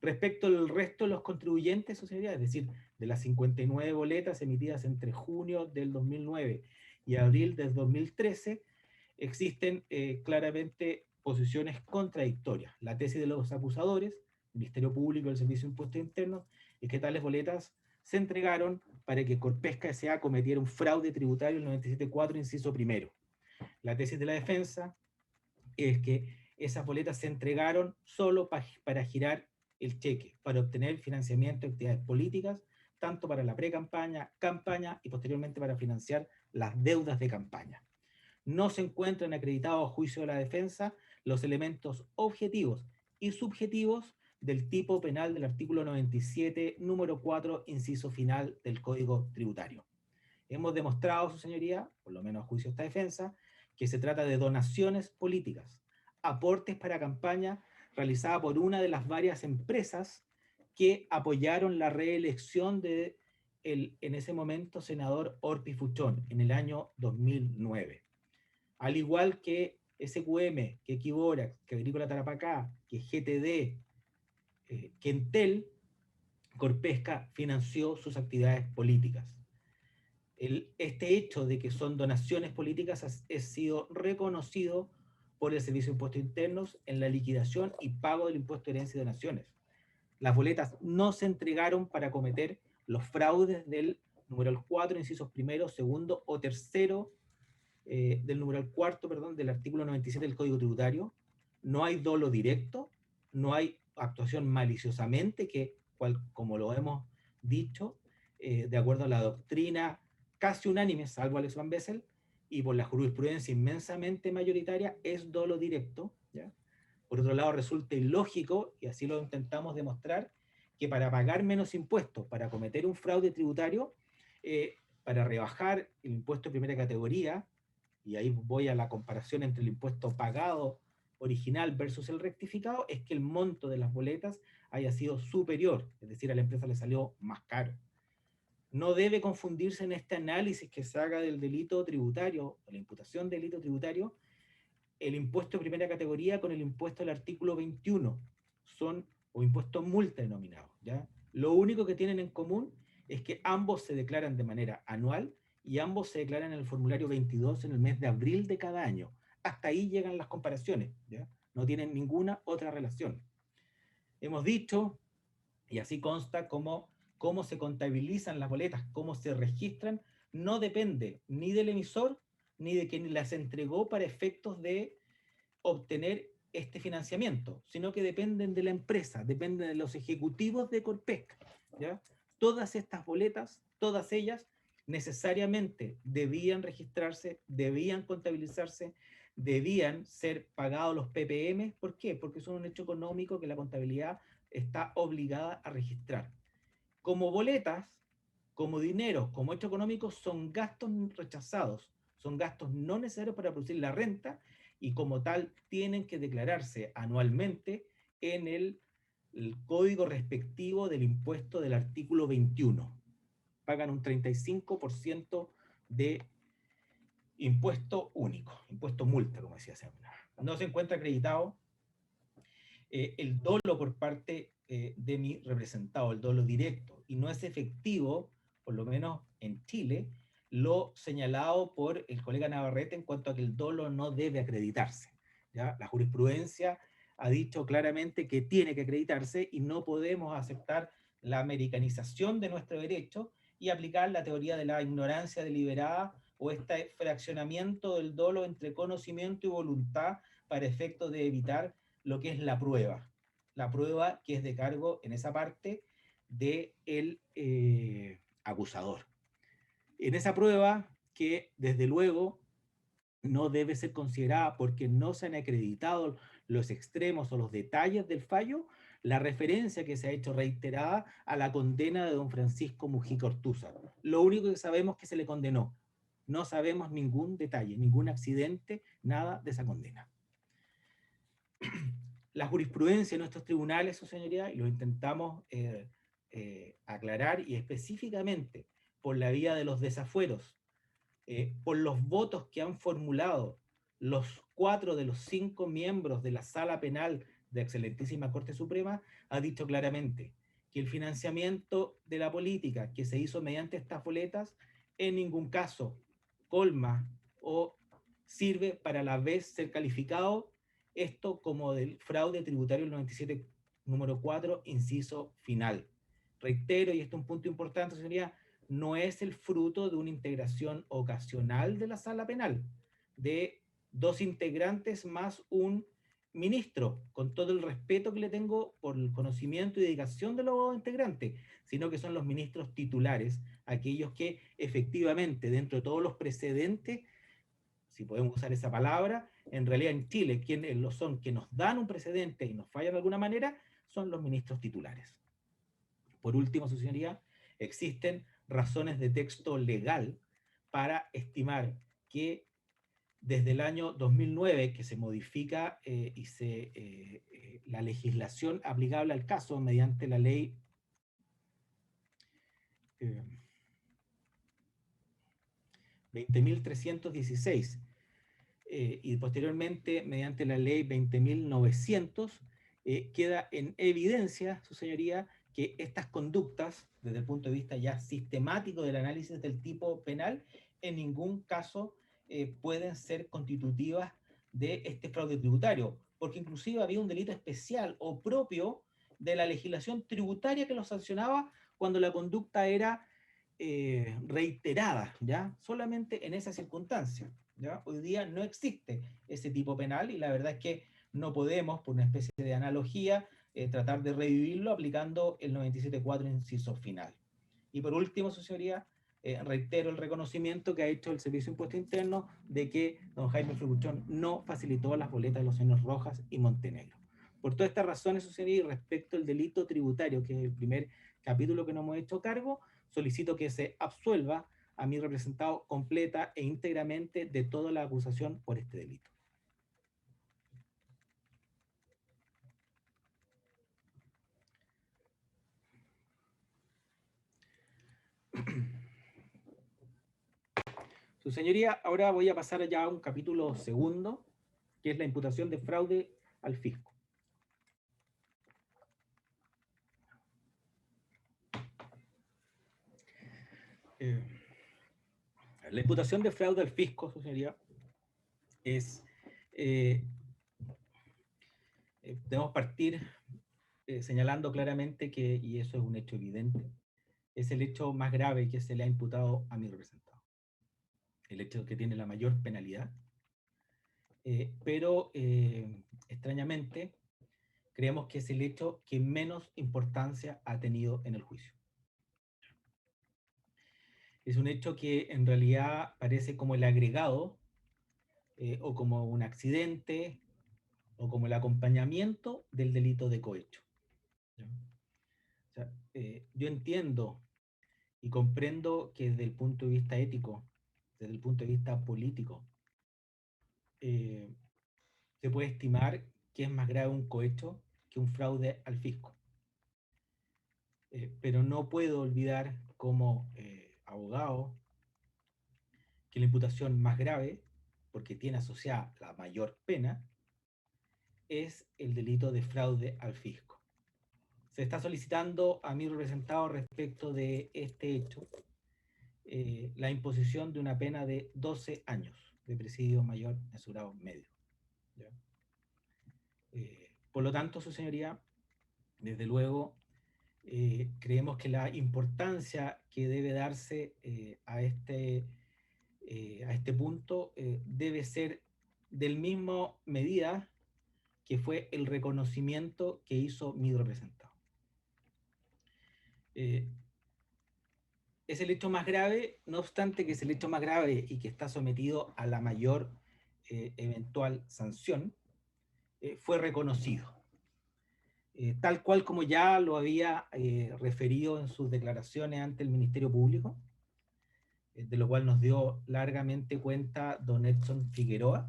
[SPEAKER 9] Respecto al resto de los contribuyentes, señoría, es decir, de las 59 boletas emitidas entre junio del 2009 y abril del 2013, existen claramente posiciones contradictorias. La tesis de los acusadores, el Ministerio Público y el Servicio de Impuestos Internos, es que tales boletas se entregaron para que Corpesca S.A. cometiera un fraude tributario, el 97.4, inciso primero. La tesis de la defensa es que esas boletas se entregaron solo para girar el cheque, para obtener financiamiento de actividades políticas, tanto para la pre-campaña, campaña y posteriormente para financiar las deudas de campaña. No se encuentran acreditados a juicio de la defensa los elementos objetivos y subjetivos del tipo penal del artículo 97, número 4, inciso final del Código Tributario. Hemos demostrado, su señoría, por lo menos a juicio de esta defensa, que se trata de donaciones políticas, aportes para campaña realizada por una de las varias empresas que apoyaron la reelección de en ese momento senador Orpi Fuchón en el año 2009. Al igual que SQM, que Equiborax, que Agrícola Tarapacá, que GTD, que Entel, Corpesca financió sus actividades políticas. Este hecho de que son donaciones políticas ha sido reconocido por el Servicio de Impuestos Internos en la liquidación y pago del impuesto de herencia y donaciones. Las boletas no se entregaron para cometer los fraudes del numeral 4, incisos primero, segundo o tercero del numeral cuarto, perdón, del artículo 97 del Código Tributario. No hay dolo directo, no hay actuación maliciosamente, que, como lo hemos dicho, de acuerdo a la doctrina casi unánime, salvo Alex Van Bessel, y por la jurisprudencia inmensamente mayoritaria, es dolo directo, ¿ya? Por otro lado, resulta ilógico, y así lo intentamos demostrar, que para pagar menos impuestos, para cometer un fraude tributario, para rebajar el impuesto de primera categoría, y ahí voy a la comparación entre el impuesto pagado original versus el rectificado, es que el monto de las boletas haya sido superior, es decir, a la empresa le salió más caro. No debe confundirse en este análisis que se haga del delito tributario, la imputación del delito tributario, el impuesto de primera categoría con el impuesto del artículo 21, o impuesto multa denominado, ¿ya? Lo único que tienen en común es que ambos se declaran de manera anual y ambos se declaran en el formulario 22 en el mes de abril de cada año. Hasta ahí llegan las comparaciones, ¿ya? No tienen ninguna otra relación. Hemos dicho, y así consta, cómo se contabilizan las boletas, cómo se registran, no depende ni del emisor ni de quien las entregó para efectos de obtener este financiamiento, sino que dependen de la empresa, dependen de los ejecutivos de Corpesca, ¿ya? Todas estas boletas, todas ellas, necesariamente debían registrarse, debían contabilizarse, debían ser pagados los PPM. ¿Por qué? Porque son un hecho económico que la contabilidad está obligada a registrar. Como boletas, como dinero, como hecho económico, son gastos rechazados, son gastos no necesarios para producir la renta, y como tal tienen que declararse anualmente en el código respectivo del impuesto del artículo 21. Pagan un 35% de impuesto único, impuesto multa, como decía siempre. No se encuentra acreditado el dolo por parte de mi representado, el dolo directo, y no es efectivo, por lo menos en Chile, lo señalado por el colega Navarrete en cuanto a que el dolo no debe acreditarse, ¿ya? La jurisprudencia ha dicho claramente que tiene que acreditarse y no podemos aceptar la americanización de nuestro derecho y aplicar la teoría de la ignorancia deliberada o este fraccionamiento del dolo entre conocimiento y voluntad para efectos de evitar lo que es la prueba que es de cargo en esa parte del acusador. En esa prueba que desde luego no debe ser considerada porque no se han acreditado los extremos o los detalles del fallo, la referencia que se ha hecho reiterada a la condena de don Francisco Mujica Ortúzar. Lo único que sabemos es que se le condenó. No sabemos ningún detalle, ningún accidente, nada de esa condena. La jurisprudencia de nuestros tribunales, su señoría, y lo intentamos aclarar, y específicamente por la vía de los desafueros, por los votos que han formulado los 4 de los 5 miembros de la Sala Penal de Excelentísima Corte Suprema, ha dicho claramente que el financiamiento de la política que se hizo mediante estas boletas en ningún caso colma o sirve para a la vez ser calificado esto como del fraude tributario del 97 número 4, inciso final. Reitero, y esto es un punto importante, señoría, no es el fruto de una integración ocasional de la sala penal, de 2 integrantes más un ministro, con todo el respeto que le tengo por el conocimiento y dedicación de los integrantes, sino que son los ministros titulares, aquellos que efectivamente, dentro de todos los precedentes, si podemos usar esa palabra, en realidad en Chile, quienes lo son, que nos dan un precedente y nos fallan de alguna manera, son los ministros titulares. Por último, su señoría, existen razones de texto legal para estimar que desde el año 2009, que se modifica la legislación aplicable al caso mediante la ley 20.316 y posteriormente mediante la ley 20.900, queda en evidencia, su señoría, que estas conductas, desde el punto de vista ya sistemático del análisis del tipo penal, en ningún caso pueden ser constitutivas de este fraude tributario, porque inclusive había un delito especial o propio de la legislación tributaria que lo sancionaba cuando la conducta era reiterada, ¿ya? Solamente en esa circunstancia, ¿ya? Hoy día no existe ese tipo penal y la verdad es que no podemos, por una especie de analogía, tratar de revivirlo aplicando el 97.4 inciso final. Y por último, su señoría, reitero el reconocimiento que ha hecho el Servicio de Impuesto Interno de que don Jaime Frebuchón no facilitó las boletas de los señores Rojas y Montenegro. Por todas estas razones, su señoría, y respecto al delito tributario, que es el primer capítulo que nos hemos hecho cargo, solicito que se absuelva a mi representado completa e íntegramente de toda la acusación por este delito. Su señoría, ahora voy a pasar ya a un capítulo segundo, que es la imputación de fraude al fisco. La imputación de fraude al fisco, su señoría, es... debemos partir señalando claramente que, y eso es un hecho evidente, es el hecho más grave que se le ha imputado a mi representado. El hecho que tiene la mayor penalidad, pero extrañamente creemos que es el hecho que menos importancia ha tenido en el juicio. Es un hecho que en realidad parece como el agregado o como un accidente o como el acompañamiento del delito de cohecho. ¿Ya? O sea, yo entiendo y comprendo que desde el punto de vista ético, desde el punto de vista político, se puede estimar que es más grave un cohecho que un fraude al fisco. Pero no puedo olvidar como abogado que la imputación más grave, porque tiene asociada la mayor pena, es el delito de fraude al fisco. Se está solicitando a mi representado respecto de este hecho la imposición de una pena de 12 años de presidio mayor en su grado medio. ¿Ya? Por lo tanto, su señoría, desde luego, creemos que la importancia que debe darse a este punto debe ser del mismo medida que fue el reconocimiento que hizo mi representado. Es el hecho más grave, no obstante que es el hecho más grave y que está sometido a la mayor eventual sanción, fue reconocido. Tal cual como ya lo había referido en sus declaraciones ante el Ministerio Público, de lo cual nos dio largamente cuenta don Edson Figueroa.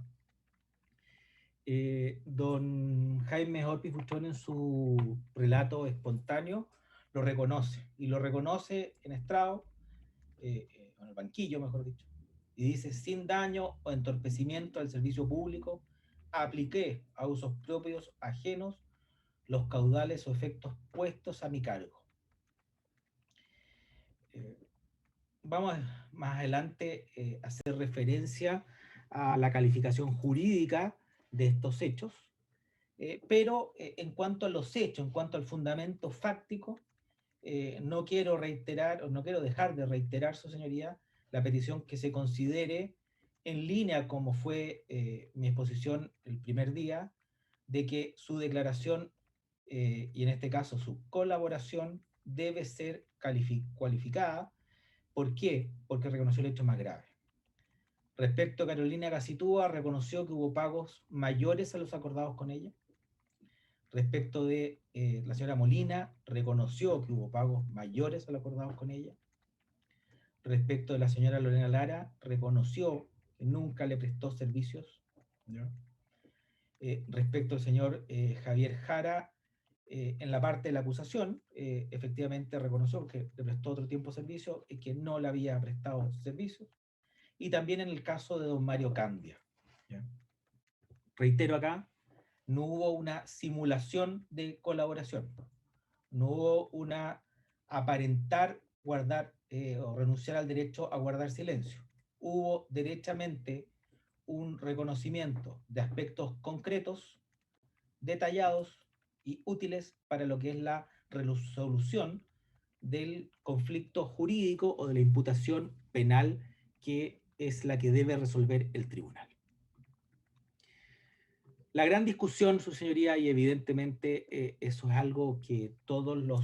[SPEAKER 9] Don Jaime Orpiz Buchón en su relato espontáneo lo reconoce, y lo reconoce en estrado, en el banquillo mejor dicho, y dice: sin daño o entorpecimiento al servicio público, apliqué a usos propios ajenos los caudales o efectos puestos a mi cargo. Vamos más adelante a hacer referencia a la calificación jurídica de estos hechos, pero en cuanto a los hechos, en cuanto al fundamento fáctico, no quiero reiterar, o no quiero dejar de reiterar, su señoría, la petición que se considere en línea, como fue mi exposición el primer día, de que su declaración, y en este caso su colaboración, debe ser cualificada. ¿Por qué? Porque reconoció el hecho más grave. Respecto a Carolina Gacitúa, reconoció que hubo pagos mayores a los acordados con ella. Respecto de la señora Molina, reconoció que hubo pagos mayores a los acordados con ella. Respecto de la señora Lorena Lara, reconoció que nunca le prestó servicios. ¿Ya? Respecto al señor Javier Jara, en la parte de la acusación, efectivamente reconoció que le prestó otro tiempo servicio y que no le había prestado servicios. Y también en el caso de don Mario Candia. ¿Ya? Reitero acá, no hubo una simulación de colaboración, no hubo una aparentar guardar o renunciar al derecho a guardar silencio. Hubo derechamente un reconocimiento de aspectos concretos, detallados y útiles para lo que es la resolución del conflicto jurídico o de la imputación penal, que es la que debe resolver el tribunal. La gran discusión, su señoría, y evidentemente eso es algo que todos los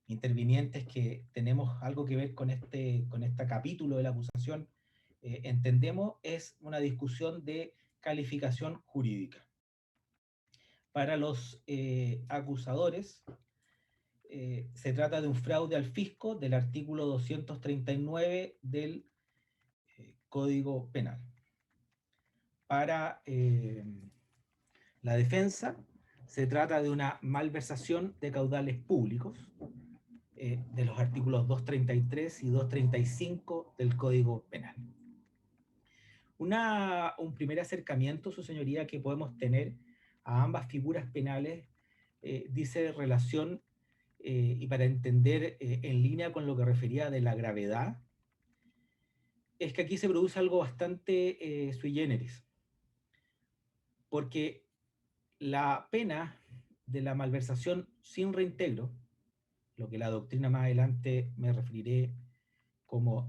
[SPEAKER 9] intervinientes que tenemos algo que ver con este capítulo de la acusación entendemos, es una discusión de calificación jurídica. Para los acusadores, se trata de un fraude al fisco del artículo 239 del Código Penal. Para la defensa, se trata de una malversación de caudales públicos de los artículos 233 y 235 del Código Penal. Un primer acercamiento, su señoría, que podemos tener a ambas figuras penales dice relación, y para entender en línea con lo que refería de la gravedad, es que aquí se produce algo bastante sui generis, porque la pena de la malversación sin reintegro, lo que la doctrina más adelante me referiré como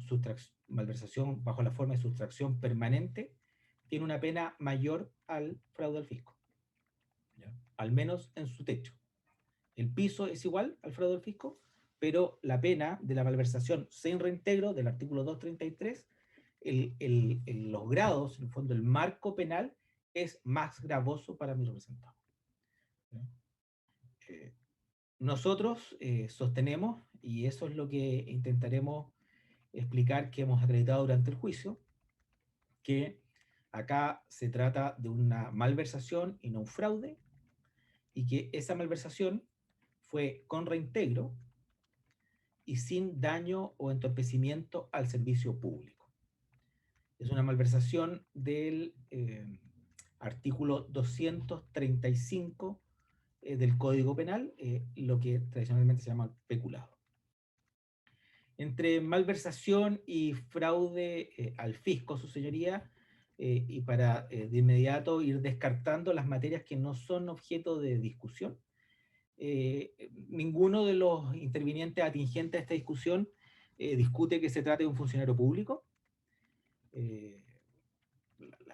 [SPEAKER 9] malversación bajo la forma de sustracción permanente, tiene una pena mayor al fraude al fisco, ¿ya? Al menos en su techo. El piso es igual al fraude al fisco, pero la pena de la malversación sin reintegro del artículo 233, los grados, en el fondo el marco penal, es más gravoso para mi representado. Nosotros sostenemos, y eso es lo que intentaremos explicar que hemos acreditado durante el juicio, que acá se trata de una malversación y no un fraude, y que esa malversación fue con reintegro y sin daño o entorpecimiento al servicio público. Es una malversación del artículo 235 del Código Penal, lo que tradicionalmente se llama peculado. Entre malversación y fraude al fisco, su señoría, y para de inmediato ir descartando las materias que no son objeto de discusión, ninguno de los intervinientes atingentes a esta discusión discute que se trate de un funcionario público.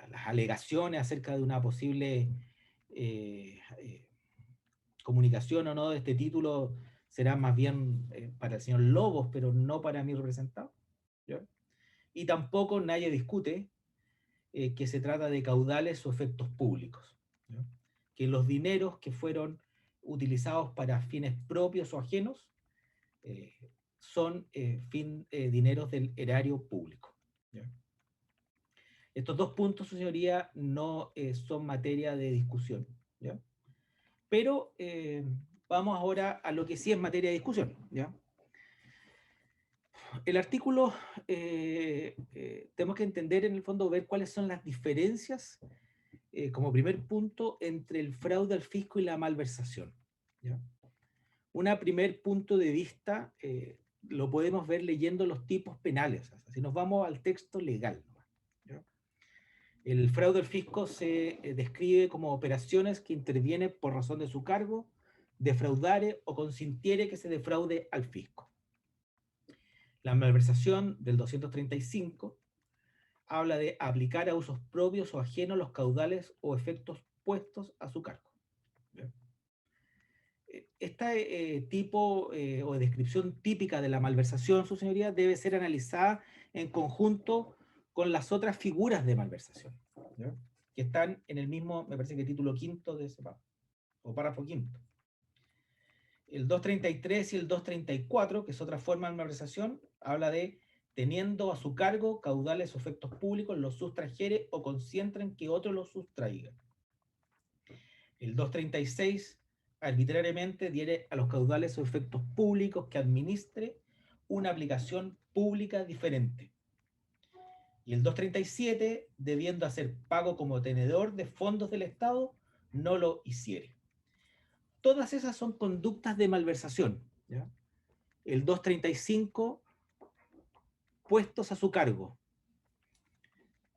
[SPEAKER 9] Las alegaciones acerca de una posible comunicación o no de este título será más bien para el señor Lobos, pero no para mi representado, ¿ya? Y tampoco nadie discute que se trata de caudales o efectos públicos, ¿ya? Que los dineros que fueron utilizados para fines propios o ajenos son dineros del erario público, ¿ya? Estos dos puntos, su señoría, no son materia de discusión, ¿ya? Pero vamos ahora a lo que sí es materia de discusión, ¿ya? El artículo, tenemos que entender en el fondo, ver cuáles son las diferencias, como primer punto, entre el fraude al fisco y la malversación, ¿ya? Un primer punto de vista lo podemos ver leyendo los tipos penales, o sea, si nos vamos al texto legal, ¿ya? El fraude al fisco se describe como operaciones que intervienen por razón de su cargo, defraudare o consintiere que se defraude al fisco. La malversación del 235 habla de aplicar a usos propios o ajenos los caudales o efectos puestos a su cargo. Este tipo o descripción típica de la malversación, su señoría, debe ser analizada en conjunto con las otras figuras de malversación, ¿ya? Que están en el mismo, me parece que título quinto de ese párrafo, o párrafo quinto. El 233 y el 234, que es otra forma de malversación, habla de teniendo a su cargo caudales o efectos públicos, los sustrajere o consientan que otro los sustraiga. El 236, arbitrariamente diere a los caudales o efectos públicos que administre una aplicación pública diferente. Y el 237, debiendo hacer pago como tenedor de fondos del Estado, no lo hiciere. Todas esas son conductas de malversación, ¿ya? El 235, puestos a su cargo.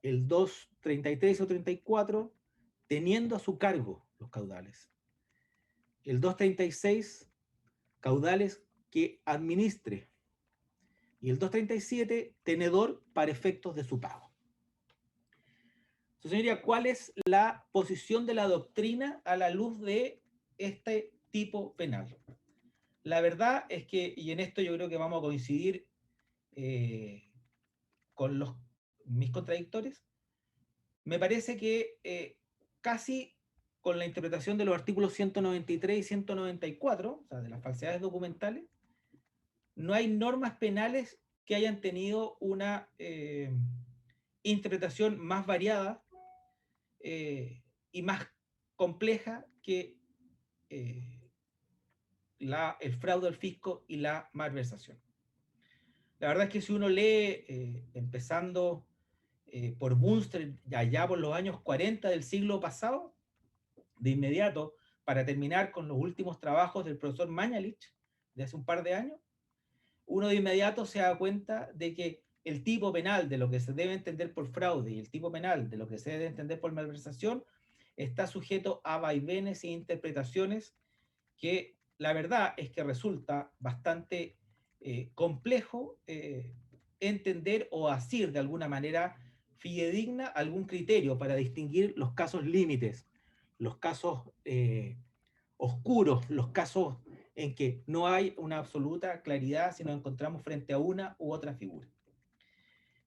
[SPEAKER 9] El 233 o 34, teniendo a su cargo los caudales. El 236, caudales que administre. Y el 237, tenedor para efectos de su pago. Su señoría, ¿cuál es la posición de la doctrina a la luz de este tipo penal? La verdad es que, y en esto yo creo que vamos a coincidir con mis contradictores, me parece que casi con la interpretación de los artículos 193 y 194, o sea, de las falsedades documentales, no hay normas penales que hayan tenido una interpretación más variada y más compleja que el fraude al fisco y la malversación. La verdad es que si uno lee, empezando por Bunster, allá por los años 40 del siglo pasado, de inmediato, para terminar con los últimos trabajos del profesor Mañalich, de hace un par de años, uno de inmediato se da cuenta de que el tipo penal de lo que se debe entender por fraude y el tipo penal de lo que se debe entender por malversación está sujeto a vaivenes e interpretaciones que la verdad es que resulta bastante complejo entender o asir de alguna manera fidedigna algún criterio para distinguir los casos límites, los casos oscuros, los casos en que no hay una absoluta claridad si nos encontramos frente a una u otra figura.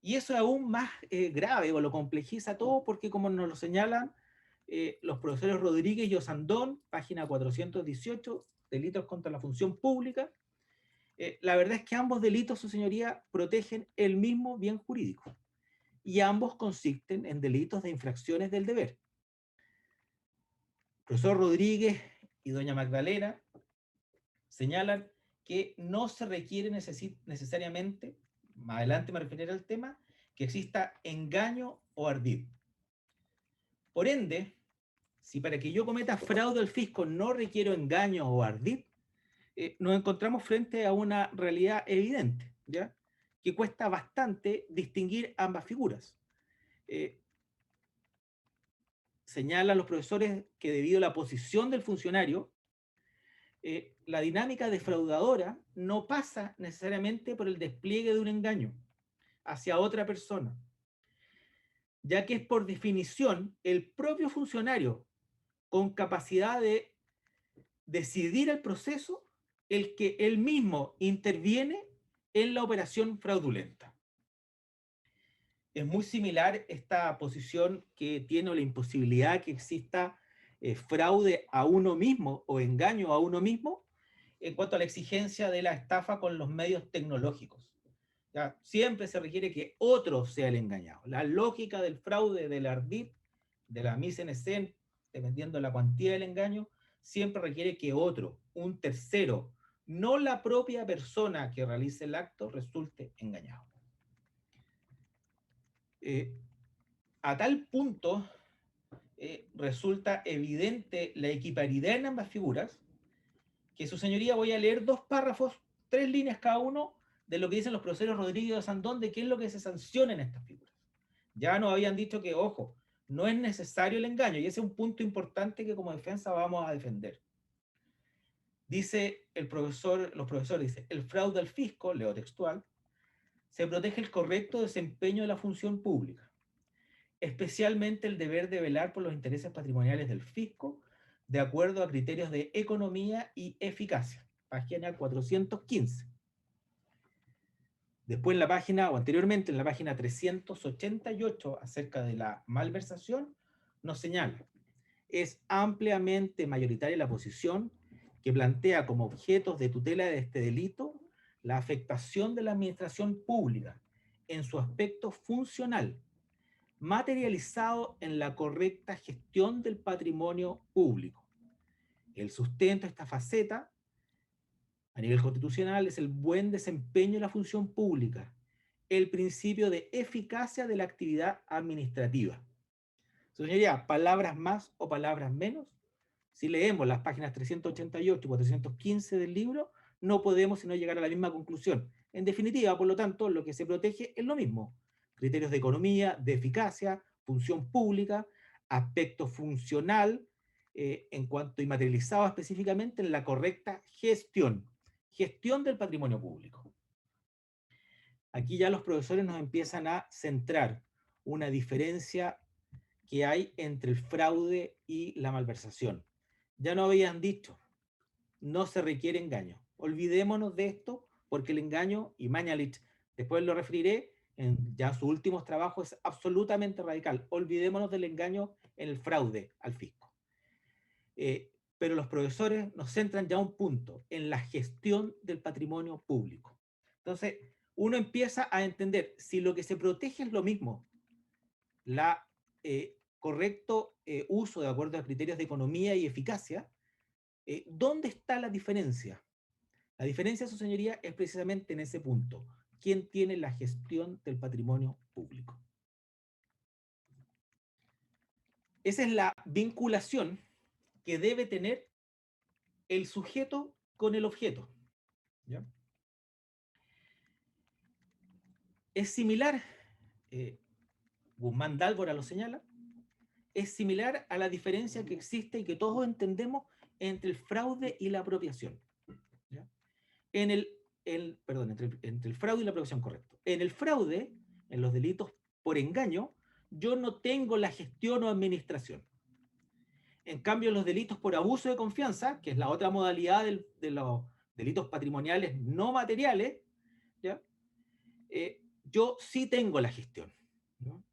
[SPEAKER 9] Y eso es aún más grave o lo complejiza todo porque, como nos lo señalan los profesores Rodríguez y Osandón, página 418, delitos contra la función pública, la verdad es que ambos delitos, su señoría, protegen el mismo bien jurídico y ambos consisten en delitos de infracciones del deber. El profesor Rodríguez y doña Magdalena señalan que no se requiere necesariamente, más adelante me referiré al tema, que exista engaño o ardid. Por ende, si para que yo cometa fraude al fisco no requiero engaño o ardid, nos encontramos frente a una realidad evidente, ¿ya? Que cuesta bastante distinguir ambas figuras. Señalan los profesores que debido a la posición del funcionario, la dinámica defraudadora no pasa necesariamente por el despliegue de un engaño hacia otra persona, ya que es por definición el propio funcionario con capacidad de decidir el proceso el que él mismo interviene en la operación fraudulenta. Es muy similar esta posición que tiene la imposibilidad que exista fraude a uno mismo o engaño a uno mismo en cuanto a la exigencia de la estafa con los medios tecnológicos. ¿Ya? Siempre se requiere que otro sea el engañado. La lógica del fraude, del ardid, de la mise en scène, dependiendo de la cuantía del engaño, siempre requiere que otro, un tercero, no la propia persona que realice el acto, resulte engañado. A tal punto resulta evidente la equiparidad en ambas figuras, que su señoría voy a leer 2 párrafos, 3 líneas cada uno, de lo que dicen los profesores Rodríguez de Sandón, de qué es lo que se sanciona en estas figuras. Ya nos habían dicho que, ojo, no es necesario el engaño, y ese es un punto importante que como defensa vamos a defender. Dice los profesores dicen, el fraude al fisco, leo textual, se protege el correcto desempeño de la función pública, especialmente el deber de velar por los intereses patrimoniales del fisco, de acuerdo a criterios de economía y eficacia. Página 415. Después en la página, o anteriormente en la página 388, acerca de la malversación, nos señala, es ampliamente mayoritaria la posición que plantea como objetos de tutela de este delito la afectación de la administración pública en su aspecto funcional, materializado en la correcta gestión del patrimonio público. El sustento de esta faceta a nivel constitucional es el buen desempeño de la función pública, el principio de eficacia de la actividad administrativa. Señoría, palabras más o palabras menos, si leemos las páginas 388 y 415 del libro, no podemos sino llegar a la misma conclusión. En definitiva, por lo tanto, lo que se protege es lo mismo. Criterios de economía, de eficacia, función pública, aspecto funcional, en cuanto y materializado específicamente en la correcta gestión del patrimonio público. Aquí ya los profesores nos empiezan a centrar una diferencia que hay entre el fraude y la malversación. Ya no habían dicho, no se requiere engaño. Olvidémonos de esto, porque el engaño, y Mañalich, después lo referiré, en ya sus últimos trabajos, es absolutamente radical. Olvidémonos del engaño en el fraude al fisco. Pero los profesores nos centran ya un punto, en la gestión del patrimonio público. Entonces, uno empieza a entender, si lo que se protege es lo mismo, la correcto uso de acuerdo a criterios de economía y eficacia, ¿dónde está la diferencia? La diferencia, su señoría, es precisamente en ese punto. ¿Quién tiene la gestión del patrimonio público? Esa es la vinculación que debe tener el sujeto con el objeto. ¿Ya? Es similar, Guzmán Dálvora lo señala, es similar a la diferencia que existe y que todos entendemos entre el fraude y la apropiación. ¿Ya? Entre el fraude y la apropiación, correcto. En el fraude, en los delitos por engaño, yo no tengo la gestión o administración. En cambio, los delitos por abuso de confianza, que es la otra modalidad de los delitos patrimoniales no materiales, ¿ya? Yo sí tengo la gestión, ¿no?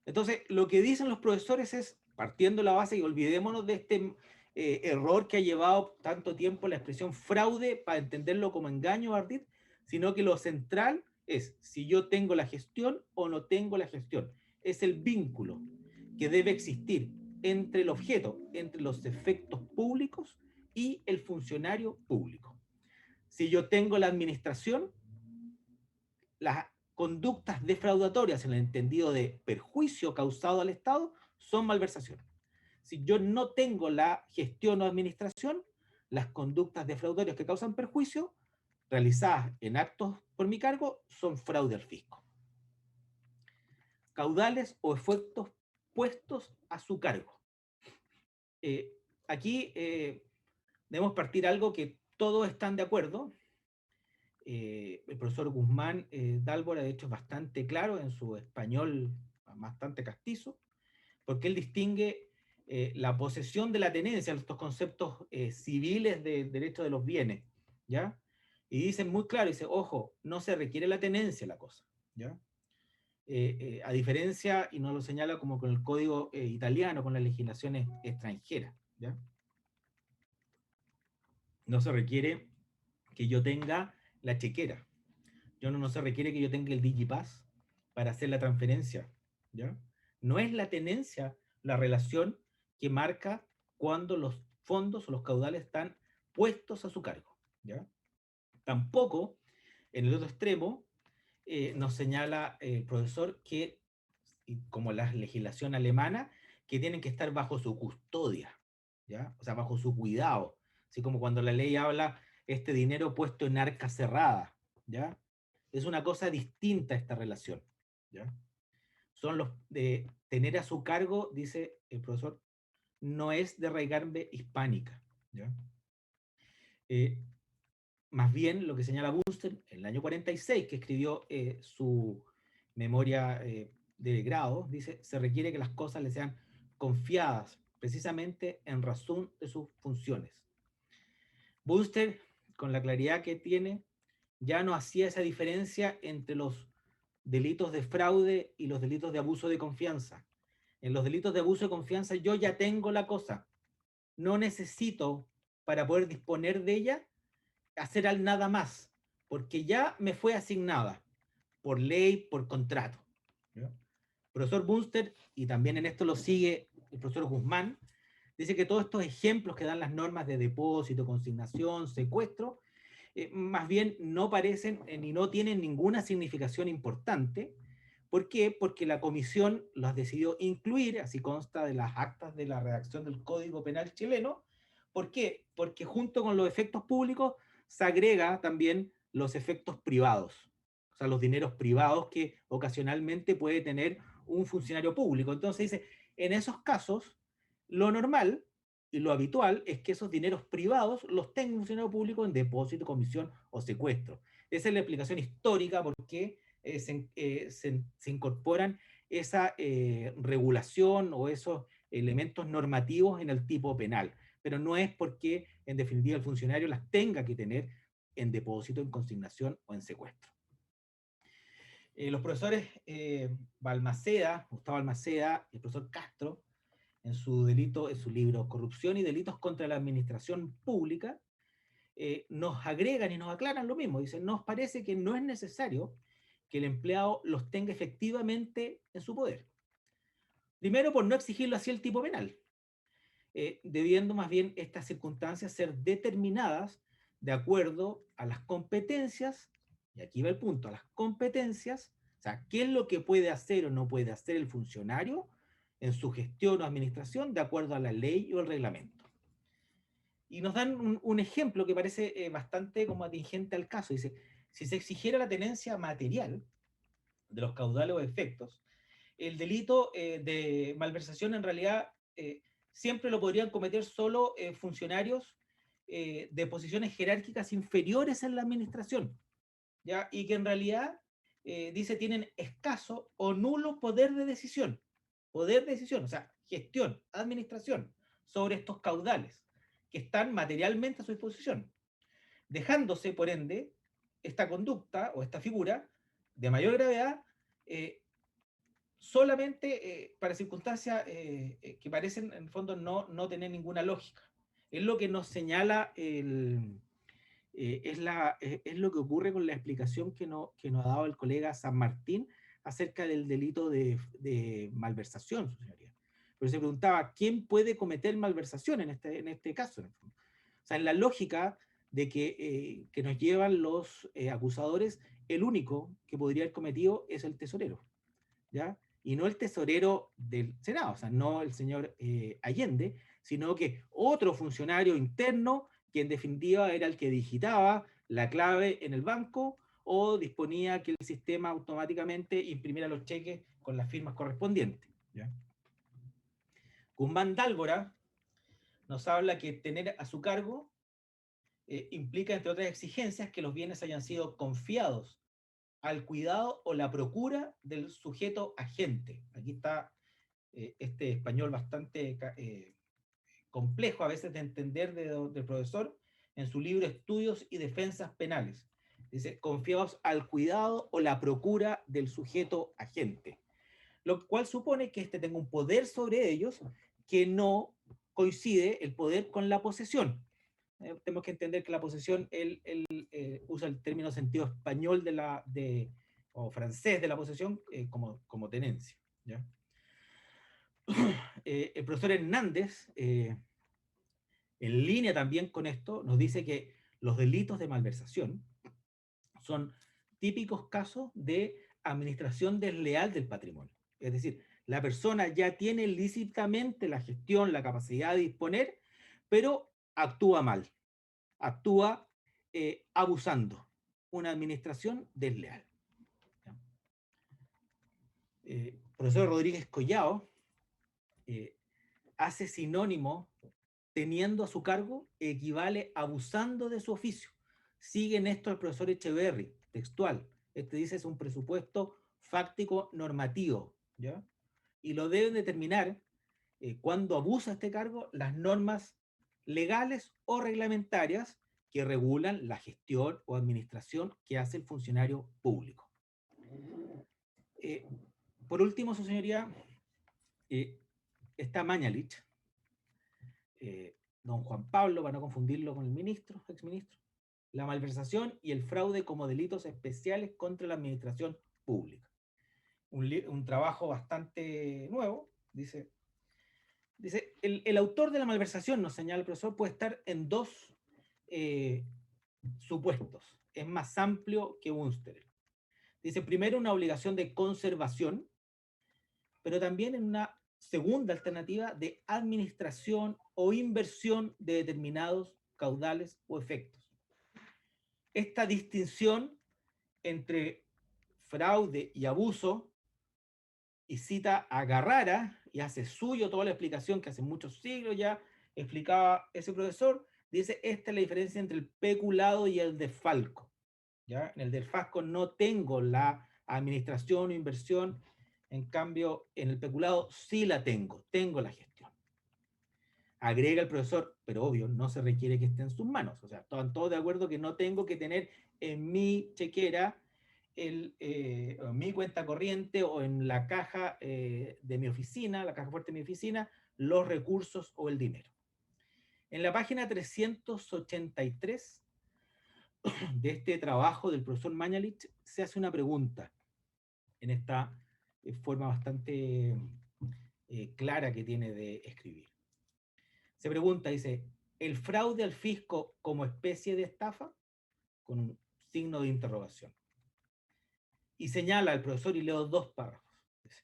[SPEAKER 9] Entonces, lo que dicen los profesores es, partiendo de la base, y olvidémonos de este error que ha llevado tanto tiempo la expresión fraude para entenderlo como engaño o ardid, sino que lo central es si yo tengo la gestión o no tengo la gestión. Es el vínculo que debe existir entre el objeto, entre los efectos públicos y el funcionario público. Si yo tengo la administración, las conductas defraudatorias en el entendido de perjuicio causado al Estado son malversación. Si yo no tengo la gestión o administración, las conductas defraudarias que causan perjuicio, realizadas en actos por mi cargo, son fraude al fisco. Caudales o efectos puestos a su cargo. Aquí debemos partir algo que todos están de acuerdo. El profesor Guzmán Dálvora, de hecho, es bastante claro en su español bastante castizo, porque él distingue la posesión de la tenencia, estos conceptos civiles del derecho de los bienes, ¿ya? Y dice muy claro, dice, ojo, no se requiere la tenencia la cosa, ¿ya? A diferencia, y nos lo señala como con el código italiano, con las legislaciones extranjeras, ¿ya? No se requiere que yo tenga la chequera. No se requiere que yo tenga el Digipass para hacer la transferencia, ¿ya? No es la tenencia la relación que marca cuando los fondos o los caudales están puestos a su cargo, ¿ya? Tampoco, en el otro extremo, nos señala el profesor que, como la legislación alemana, que tienen que estar bajo su custodia, ¿ya? O sea, bajo su cuidado. Así como cuando la ley habla este dinero puesto en arca cerrada, ¿ya? Es una cosa distinta esta relación, ¿ya? Son los de tener a su cargo, dice el profesor, no es de raigambre hispánica, ¿ya? Más bien lo que señala Bunsen en el año 46, que escribió su memoria de grado, dice, se requiere que las cosas le sean confiadas precisamente en razón de sus funciones. Bunsen, con la claridad que tiene, ya no hacía esa diferencia entre los delitos de fraude y los delitos de abuso de confianza. En los delitos de abuso de confianza yo ya tengo la cosa. No necesito, para poder disponer de ella, hacer al nada más, porque ya me fue asignada por ley, por contrato. ¿Ya? El profesor Bunster, y también en esto lo sigue el profesor Guzmán, dice que todos estos ejemplos que dan las normas de depósito, consignación, secuestro, más bien no parecen ni no tienen ninguna significación importante. ¿Por qué? Porque la comisión los decidió incluir, así consta de las actas de la redacción del Código Penal chileno. ¿Por qué? Porque junto con los efectos públicos se agrega también los efectos privados, o sea, los dineros privados que ocasionalmente puede tener un funcionario público. Entonces dice, en esos casos, lo normal y lo habitual es que esos dineros privados los tenga un funcionario público en depósito, comisión o secuestro. Esa es la explicación histórica por qué se incorporan esa regulación o esos elementos normativos en el tipo penal. Pero no es porque, en definitiva, el funcionario las tenga que tener en depósito, en consignación o en secuestro. Los profesores Gustavo Balmaceda y el profesor Castro, en su libro Corrupción y delitos contra la administración pública, nos agregan y nos aclaran lo mismo. Dicen, nos parece que no es necesario que el empleado los tenga efectivamente en su poder. Primero, por no exigirlo así el tipo penal. Debiendo más bien estas circunstancias ser determinadas de acuerdo a las competencias, y aquí va el punto, a las competencias, o sea, qué es lo que puede hacer o no puede hacer el funcionario en su gestión o administración de acuerdo a la ley o el reglamento. Y nos dan un ejemplo que parece bastante como atingente al caso. Dice, si se exigiera la tenencia material de los caudales o efectos, el delito de malversación en realidad siempre lo podrían cometer solo funcionarios de posiciones jerárquicas inferiores en la administración, ¿ya? Y que en realidad, dice, tienen escaso o nulo poder de decisión, o sea, gestión, administración, sobre estos caudales, que están materialmente a su disposición, dejándose, por ende, esta conducta o esta figura de mayor gravedad solamente para circunstancias que parecen en el fondo no tener ninguna lógica. Es lo que nos señala es lo que ocurre con la explicación que nos ha dado el colega San Martín acerca del delito de malversación, su señoría. Pero se preguntaba, ¿quién puede cometer malversación en este caso? O sea, en la lógica de que nos llevan los acusadores, el único que podría haber cometido es el tesorero, ¿ya? y no el tesorero del Senado, o sea, no el señor Allende, sino que otro funcionario interno que en definitiva era el que digitaba la clave en el banco o disponía que el sistema automáticamente imprimiera los cheques con las firmas correspondientes, ¿ya? Guzmán Dálvora nos habla que tener a su cargo implica, entre otras exigencias, que los bienes hayan sido confiados al cuidado o la procura del sujeto agente. Aquí está este español bastante complejo a veces de entender del profesor en su libro Estudios y Defensas Penales. Dice, confiados al cuidado o la procura del sujeto agente, lo cual supone que éste tenga un poder sobre ellos que no coincide el poder con la posesión. Tenemos que entender que la posesión, él usa el término sentido español o francés de la posesión como tenencia, ¿ya? El profesor Hernández, en línea también con esto, nos dice que los delitos de malversación son típicos casos de administración desleal del patrimonio. Es decir, la persona ya tiene lícitamente la gestión, la capacidad de disponer, pero actúa mal, actúa abusando, una administración desleal. Profesor Rodríguez Collao hace sinónimo teniendo a su cargo, equivale abusando de su oficio. Sigue en esto el profesor Echeverry, textual. Este dice es un presupuesto fáctico normativo, ¿ya? Y lo deben determinar cuando abusa este cargo las normas legales o reglamentarias que regulan la gestión o administración que hace el funcionario público. Por último, su señoría, está Mañalich, don Juan Pablo, para no confundirlo con el ministro, exministro, la malversación y el fraude como delitos especiales contra la administración pública. Un trabajo bastante nuevo, dice el autor de la malversación, nos señala el profesor, puede estar en dos supuestos. Es más amplio que Unster. Dice, primero, una obligación de conservación, pero también en una segunda alternativa de administración o inversión de determinados caudales o efectos. Esta distinción entre fraude y abuso, y cita a Carrara, y hace suyo toda la explicación que hace muchos siglos ya explicaba ese profesor, dice, esta es la diferencia entre el peculado y el desfalco. ¿Ya? En el desfalco no tengo la administración o inversión, en cambio, en el peculado sí la tengo la gestión. Agrega el profesor, pero obvio, no se requiere que esté en sus manos. O sea, están todos de acuerdo que no tengo que tener en mi chequera, en mi cuenta corriente o en la caja de mi oficina, la caja fuerte de mi oficina, los recursos o el dinero. En la página 383 de este trabajo del profesor Mañalich se hace una pregunta en esta forma bastante clara que tiene de escribir. Se pregunta, dice, ¿el fraude al fisco como especie de estafa? Con un signo de interrogación. Y señala el profesor, y leo dos párrafos. Dice,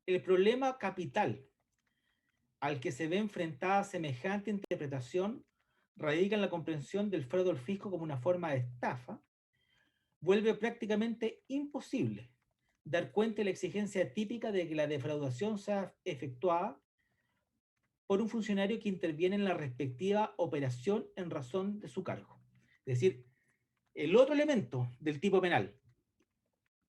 [SPEAKER 9] el problema capital al que se ve enfrentada semejante interpretación radica en la comprensión del fraude al fisco como una forma de estafa, vuelve prácticamente imposible dar cuenta de la exigencia típica de que la defraudación sea efectuada por un funcionario que interviene en la respectiva operación en razón de su cargo. Es decir, el otro elemento del tipo penal,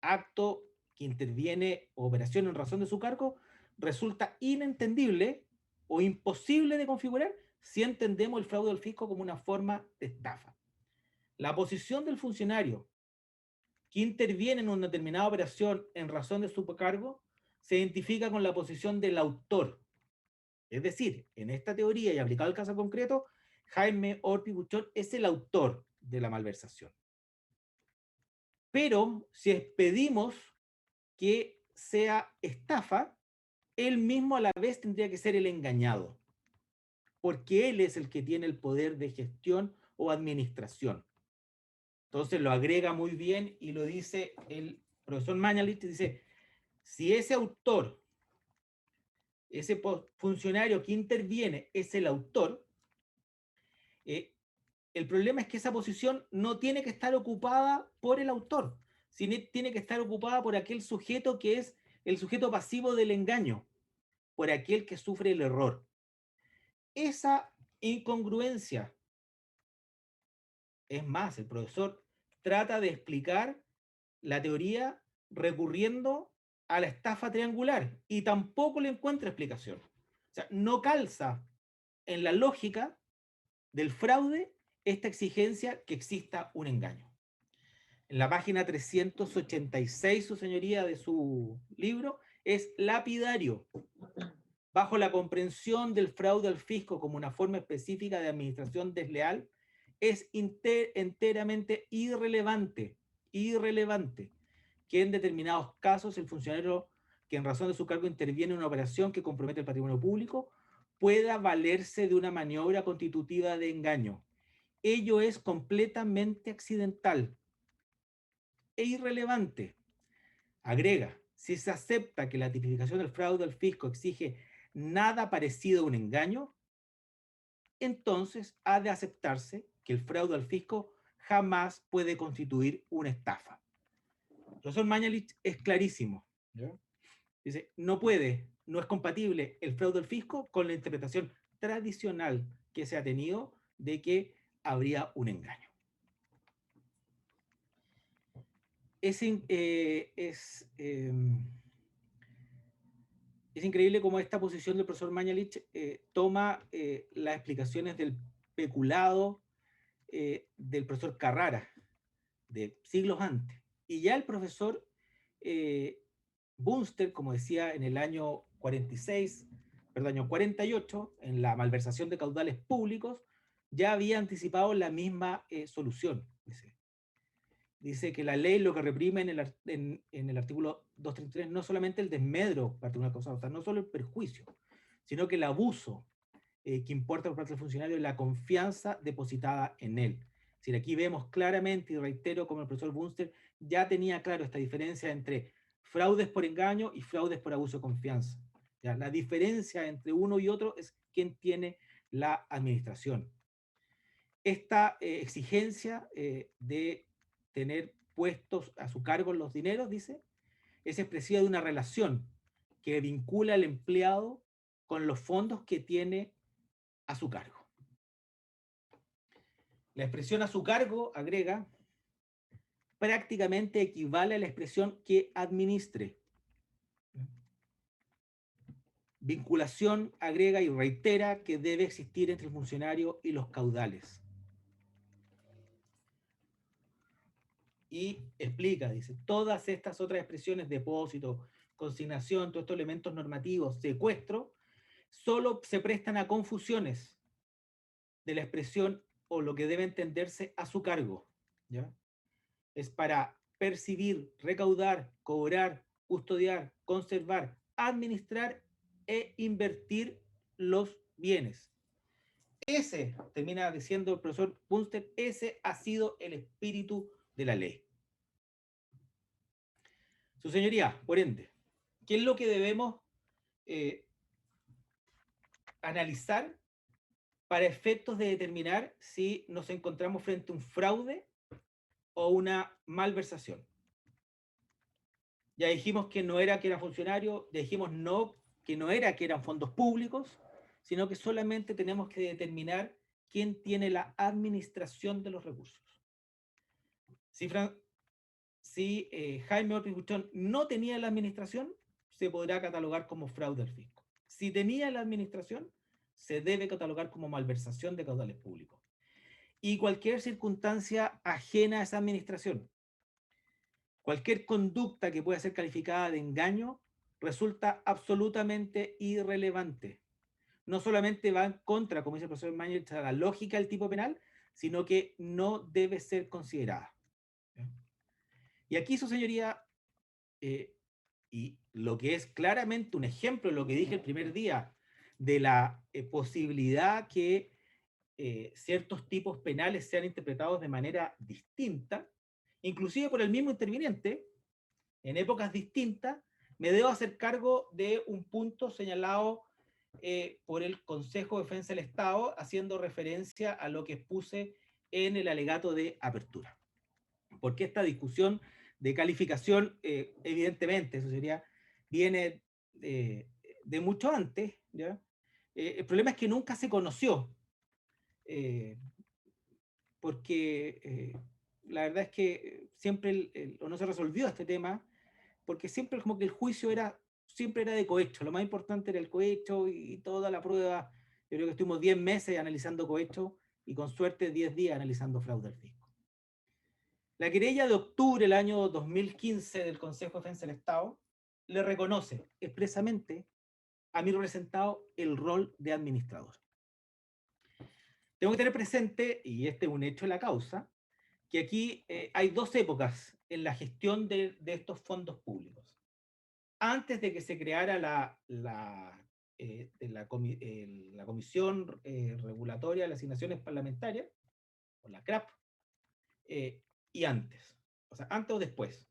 [SPEAKER 9] acto que interviene o operación en razón de su cargo, resulta inentendible o imposible de configurar si entendemos el fraude al fisco como una forma de estafa. La posición del funcionario que interviene en una determinada operación en razón de su cargo se identifica con la posición del autor. Es decir, en esta teoría y aplicado al caso concreto, Jaime Ortiz Buchón es el autor de la malversación. Pero si pedimos que sea estafa, él mismo a la vez tendría que ser el engañado, porque él es el que tiene el poder de gestión o administración. Entonces lo agrega muy bien y lo dice el profesor Mañalich, dice, Si ese autor, ese funcionario que interviene es el autor, el problema es que esa posición no tiene que estar ocupada por el autor, sino tiene que estar ocupada por aquel sujeto que es el sujeto pasivo del engaño, por aquel que sufre el error. Esa incongruencia, es más, el profesor trata de explicar la teoría recurriendo a la estafa triangular y tampoco le encuentra explicación. O sea, no calza en la lógica del fraude esta exigencia que exista un engaño. En la página 386, su señoría, de su libro, es lapidario. Bajo la comprensión del fraude al fisco como una forma específica de administración desleal, es enteramente irrelevante que en determinados casos el funcionario que en razón de su cargo interviene en una operación que compromete el patrimonio público pueda valerse de una maniobra constitutiva de engaño. Ello es completamente accidental e irrelevante. Agrega, si se acepta que la tipificación del fraude al fisco exige nada parecido a un engaño, entonces ha de aceptarse que el fraude al fisco jamás puede constituir una estafa. El profesor Mañalich es clarísimo. ¿Ya? Dice, no es compatible el fraude al fisco con la interpretación tradicional que se ha tenido de que habría un engaño. Es increíble cómo esta posición del profesor Mañalich toma las explicaciones del peculado del profesor Carrara, de siglos antes. Y ya el profesor Bunster, como decía en el año 48, en la malversación de caudales públicos, ya había anticipado la misma solución. Dice que la ley lo que reprime en el artículo 233 no solamente el desmedro particular causado, o sea, no solo el perjuicio, sino que el abuso que importa por parte del funcionario y la confianza depositada en él. Es decir, aquí vemos claramente, y reitero, como el profesor Bunster ya tenía claro esta diferencia entre fraudes por engaño y fraudes por abuso de confianza. ¿Ya? La diferencia entre uno y otro es quién tiene la administración. Esta exigencia de tener puestos a su cargo los dineros, dice, es expresiva de una relación que vincula al empleado con los fondos que tiene a su cargo. La expresión a su cargo, agrega, prácticamente equivale a la expresión que administre. Vinculación, agrega y reitera, que debe existir entre el funcionario y los caudales. Y explica, dice, todas estas otras expresiones, depósito, consignación, todos estos elementos normativos, secuestro, solo se prestan a confusiones de la expresión o lo que debe entenderse a su cargo. ¿Ya? Es para percibir, recaudar, cobrar, custodiar, conservar, administrar e invertir los bienes. Ese, termina diciendo el profesor Bunster, ese ha sido el espíritu de la ley. Su señoría, por ende, ¿qué es lo que debemos analizar para efectos de determinar si nos encontramos frente a un fraude o una malversación? Ya dijimos que no era que era funcionario, ya dijimos no, que no era que eran fondos públicos, sino que solamente tenemos que determinar quién tiene la administración de los recursos. Si Jaime Ortiz Buchón no tenía la administración, se podrá catalogar como fraude al fisco. Si tenía la administración, se debe catalogar como malversación de caudales públicos. Y cualquier circunstancia ajena a esa administración, cualquier conducta que pueda ser calificada de engaño, resulta absolutamente irrelevante. No solamente va en contra, como dice el profesor Mañalich, de la lógica del tipo penal, sino que no debe ser considerada. Y aquí, su señoría, y lo que es claramente un ejemplo de lo que dije el primer día, de la posibilidad que ciertos tipos penales sean interpretados de manera distinta, inclusive por el mismo interviniente, en épocas distintas, me debo hacer cargo de un punto señalado por el Consejo de Defensa del Estado, haciendo referencia a lo que expuse en el alegato de apertura. Porque esta discusión de calificación, evidentemente, eso sería, viene de mucho antes, ¿ya? El problema es que nunca se conoció, porque la verdad es que siempre o no se resolvió este tema, porque siempre como que el juicio siempre era de cohecho, lo más importante era el cohecho y toda la prueba. Yo creo que estuvimos 10 meses analizando cohecho y con suerte 10 días analizando fraude al fisco. La querella de octubre del año 2015 del Consejo de Defensa del Estado le reconoce expresamente a mi representado el rol de administrador. Tengo que tener presente, y este es un hecho de la causa, que aquí hay dos épocas en la gestión de estos fondos públicos. Antes de que se creara la Comisión Regulatoria de las Asignaciones Parlamentarias, o la CRAP, y antes, o sea, antes o después.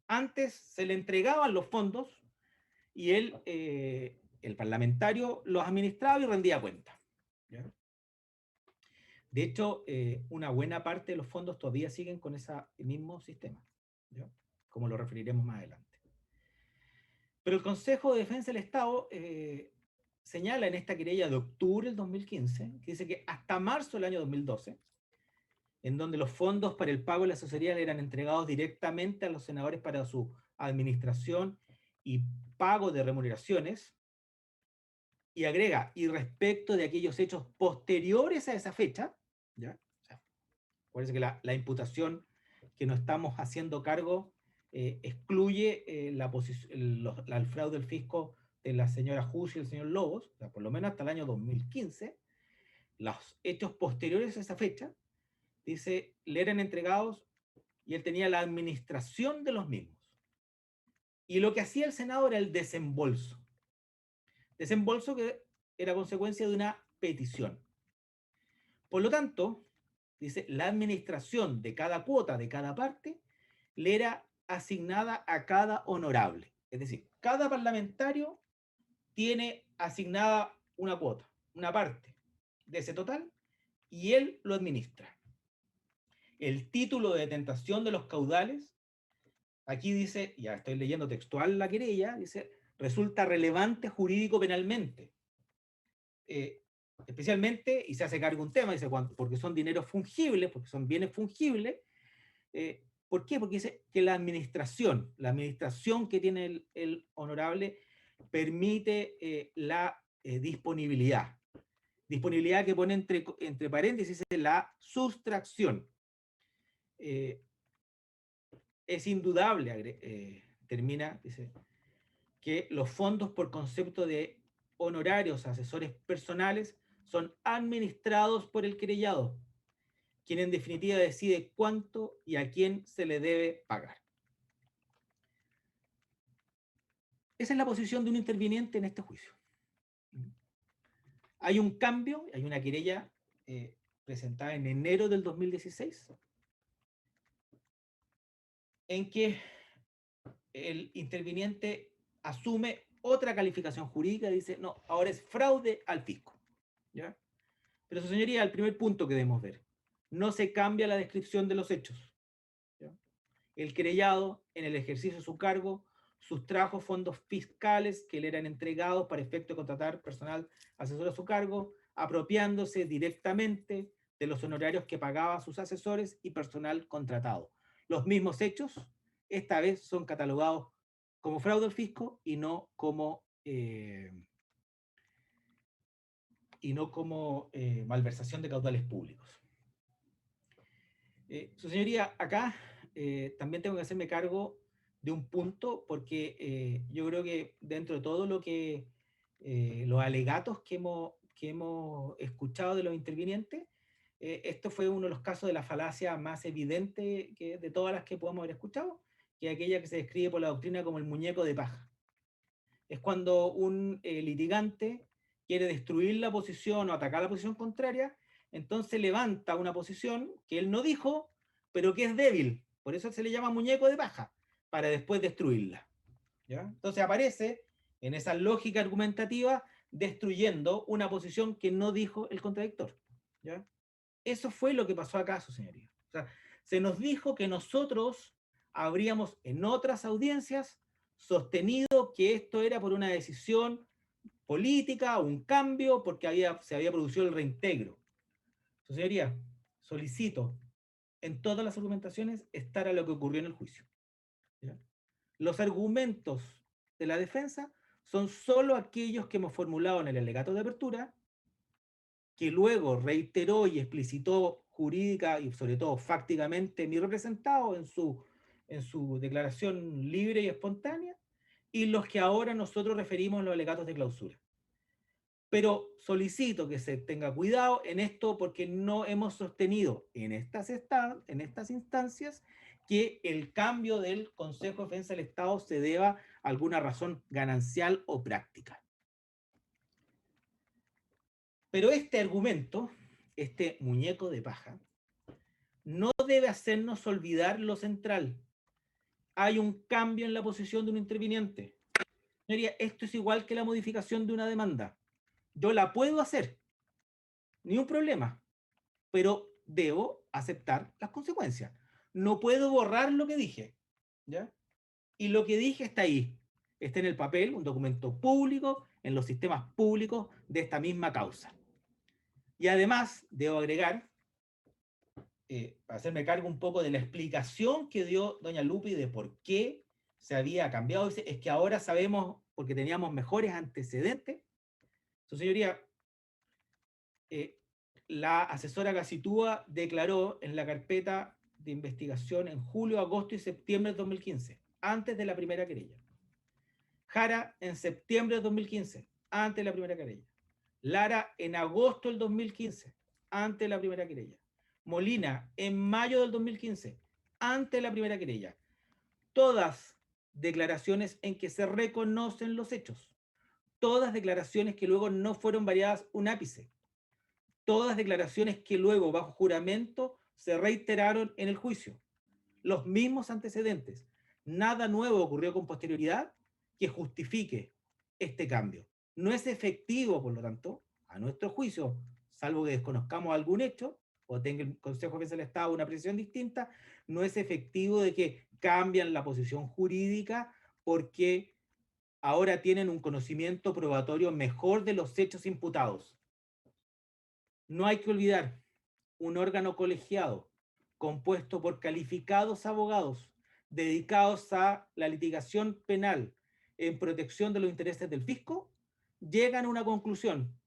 [SPEAKER 9] Antes se le entregaban los fondos y el parlamentario los administraba y rendía cuenta, ¿ya? De hecho, una buena parte de los fondos todavía siguen con ese mismo sistema, ¿ya? Como lo referiremos más adelante. Pero el Consejo de Defensa del Estado señala en esta querella de octubre del 2015, que dice que hasta marzo del año 2012, en donde los fondos para el pago de la asesoría le eran entregados directamente a los senadores para su administración y pago de remuneraciones, y agrega, y respecto de aquellos hechos posteriores a esa fecha, ¿ya? O sea, parece que la imputación que nos estamos haciendo cargo excluye el fraude del fisco de la señora Hus y el señor Lobos, o sea, por lo menos hasta el año 2015, los hechos posteriores a esa fecha, dice, le eran entregados y él tenía la administración de los mismos. Y lo que hacía el Senado era el desembolso. Desembolso que era consecuencia de una petición. Por lo tanto, dice, la administración de cada cuota, de cada parte, le era asignada a cada honorable. Es decir, cada parlamentario tiene asignada una cuota, una parte de ese total, y él lo administra. El título de detentación de los caudales, aquí dice, ya estoy leyendo textual la querella, dice, resulta relevante jurídico penalmente. Especialmente, y se hace cargo un tema, dice, porque son dineros fungibles, porque son bienes fungibles. ¿Por qué? Porque dice que la administración que tiene el honorable permite la disponibilidad. Disponibilidad que pone entre paréntesis la sustracción. Es indudable, termina, dice, que los fondos por concepto de honorarios a asesores personales son administrados por el querellado, quien en definitiva decide cuánto y a quién se le debe pagar. Esa es la posición de un interviniente en este juicio. Hay un cambio, hay una querella presentada en enero del 2016, en que el interviniente asume otra calificación jurídica y dice, no, ahora es fraude al fisco, ¿ya? Pero, su señoría, el primer punto que debemos ver, no se cambia la descripción de los hechos, ¿ya? El querellado, en el ejercicio de su cargo, sustrajo fondos fiscales que le eran entregados para efecto de contratar personal asesor a su cargo, apropiándose directamente de los honorarios que pagaban sus asesores y personal contratado. Los mismos hechos, esta vez, son catalogados como fraude al fisco y no como malversación de caudales públicos. Su señoría, acá también tengo que hacerme cargo de un punto, porque yo creo que dentro de todo los alegatos que hemos escuchado de los intervinientes, esto fue uno de los casos de la falacia más evidente de todas las que podemos haber escuchado, que es aquella que se describe por la doctrina como el muñeco de paja. Es cuando un litigante quiere destruir la posición o atacar la posición contraria, entonces levanta una posición que él no dijo, pero que es débil. Por eso se le llama muñeco de paja, para después destruirla, ¿ya? Entonces aparece en esa lógica argumentativa destruyendo una posición que no dijo el contradictor, ¿ya? Eso fue lo que pasó acá, su señoría. O sea, se nos dijo que nosotros habríamos en otras audiencias sostenido que esto era por una decisión política, un cambio, porque se había producido el reintegro. Su señoría, solicito en todas las argumentaciones estar a lo que ocurrió en el juicio, ¿ya? Los argumentos de la defensa son solo aquellos que hemos formulado en el alegato de apertura, que luego reiteró y explicitó jurídica y sobre todo fácticamente mi representado en su declaración libre y espontánea, y los que ahora nosotros referimos en los alegatos de clausura. Pero solicito que se tenga cuidado en esto porque no hemos sostenido en estas instancias que el cambio del Consejo de Defensa del Estado se deba a alguna razón ganancial o práctica. Pero este argumento, este muñeco de paja, no debe hacernos olvidar lo central. Hay un cambio en la posición de un interviniente. Señoría, esto es igual que la modificación de una demanda. Yo la puedo hacer, ni un problema, pero debo aceptar las consecuencias. No puedo borrar lo que dije, ¿ya? Y lo que dije está ahí. Está en el papel, un documento público, en los sistemas públicos de esta misma causa. Y además, debo agregar, para hacerme cargo un poco de la explicación que dio doña Lupi de por qué se había cambiado, es que ahora sabemos, porque teníamos mejores antecedentes. Su señoría, la asesora Gacitúa declaró en la carpeta de investigación en julio, agosto y septiembre de 2015, antes de la primera querella. Jara en septiembre de 2015, antes de la primera querella. Lara en agosto del 2015, antes de la primera querella. Molina en mayo del 2015, antes de la primera querella. Todas declaraciones en que se reconocen los hechos. Todas declaraciones que luego no fueron variadas un ápice. Todas declaraciones que luego, bajo juramento, se reiteraron en el juicio. Los mismos antecedentes. Nada nuevo ocurrió con posterioridad que justifique este cambio. No es efectivo, por lo tanto, a nuestro juicio, salvo que desconozcamos algún hecho, o tenga el Consejo de Defensa del Estado una apreciación distinta, no es efectivo de que cambian la posición jurídica porque ahora tienen un conocimiento probatorio mejor de los hechos imputados. No hay que olvidar un órgano colegiado compuesto por calificados abogados dedicados a la litigación penal en protección de los intereses del fisco, llegan a una conclusión,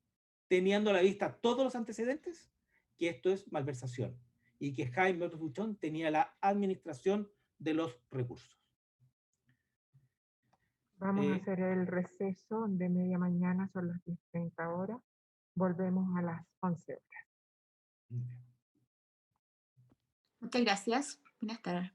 [SPEAKER 9] teniendo a la vista todos los antecedentes, que esto es malversación y que Jaime Otis Buchón tenía la administración de los recursos.
[SPEAKER 1] Vamos a hacer el receso de media mañana, son las 10:30 horas. Volvemos a las 11 horas.
[SPEAKER 3] Muchas gracias. Buenas tardes.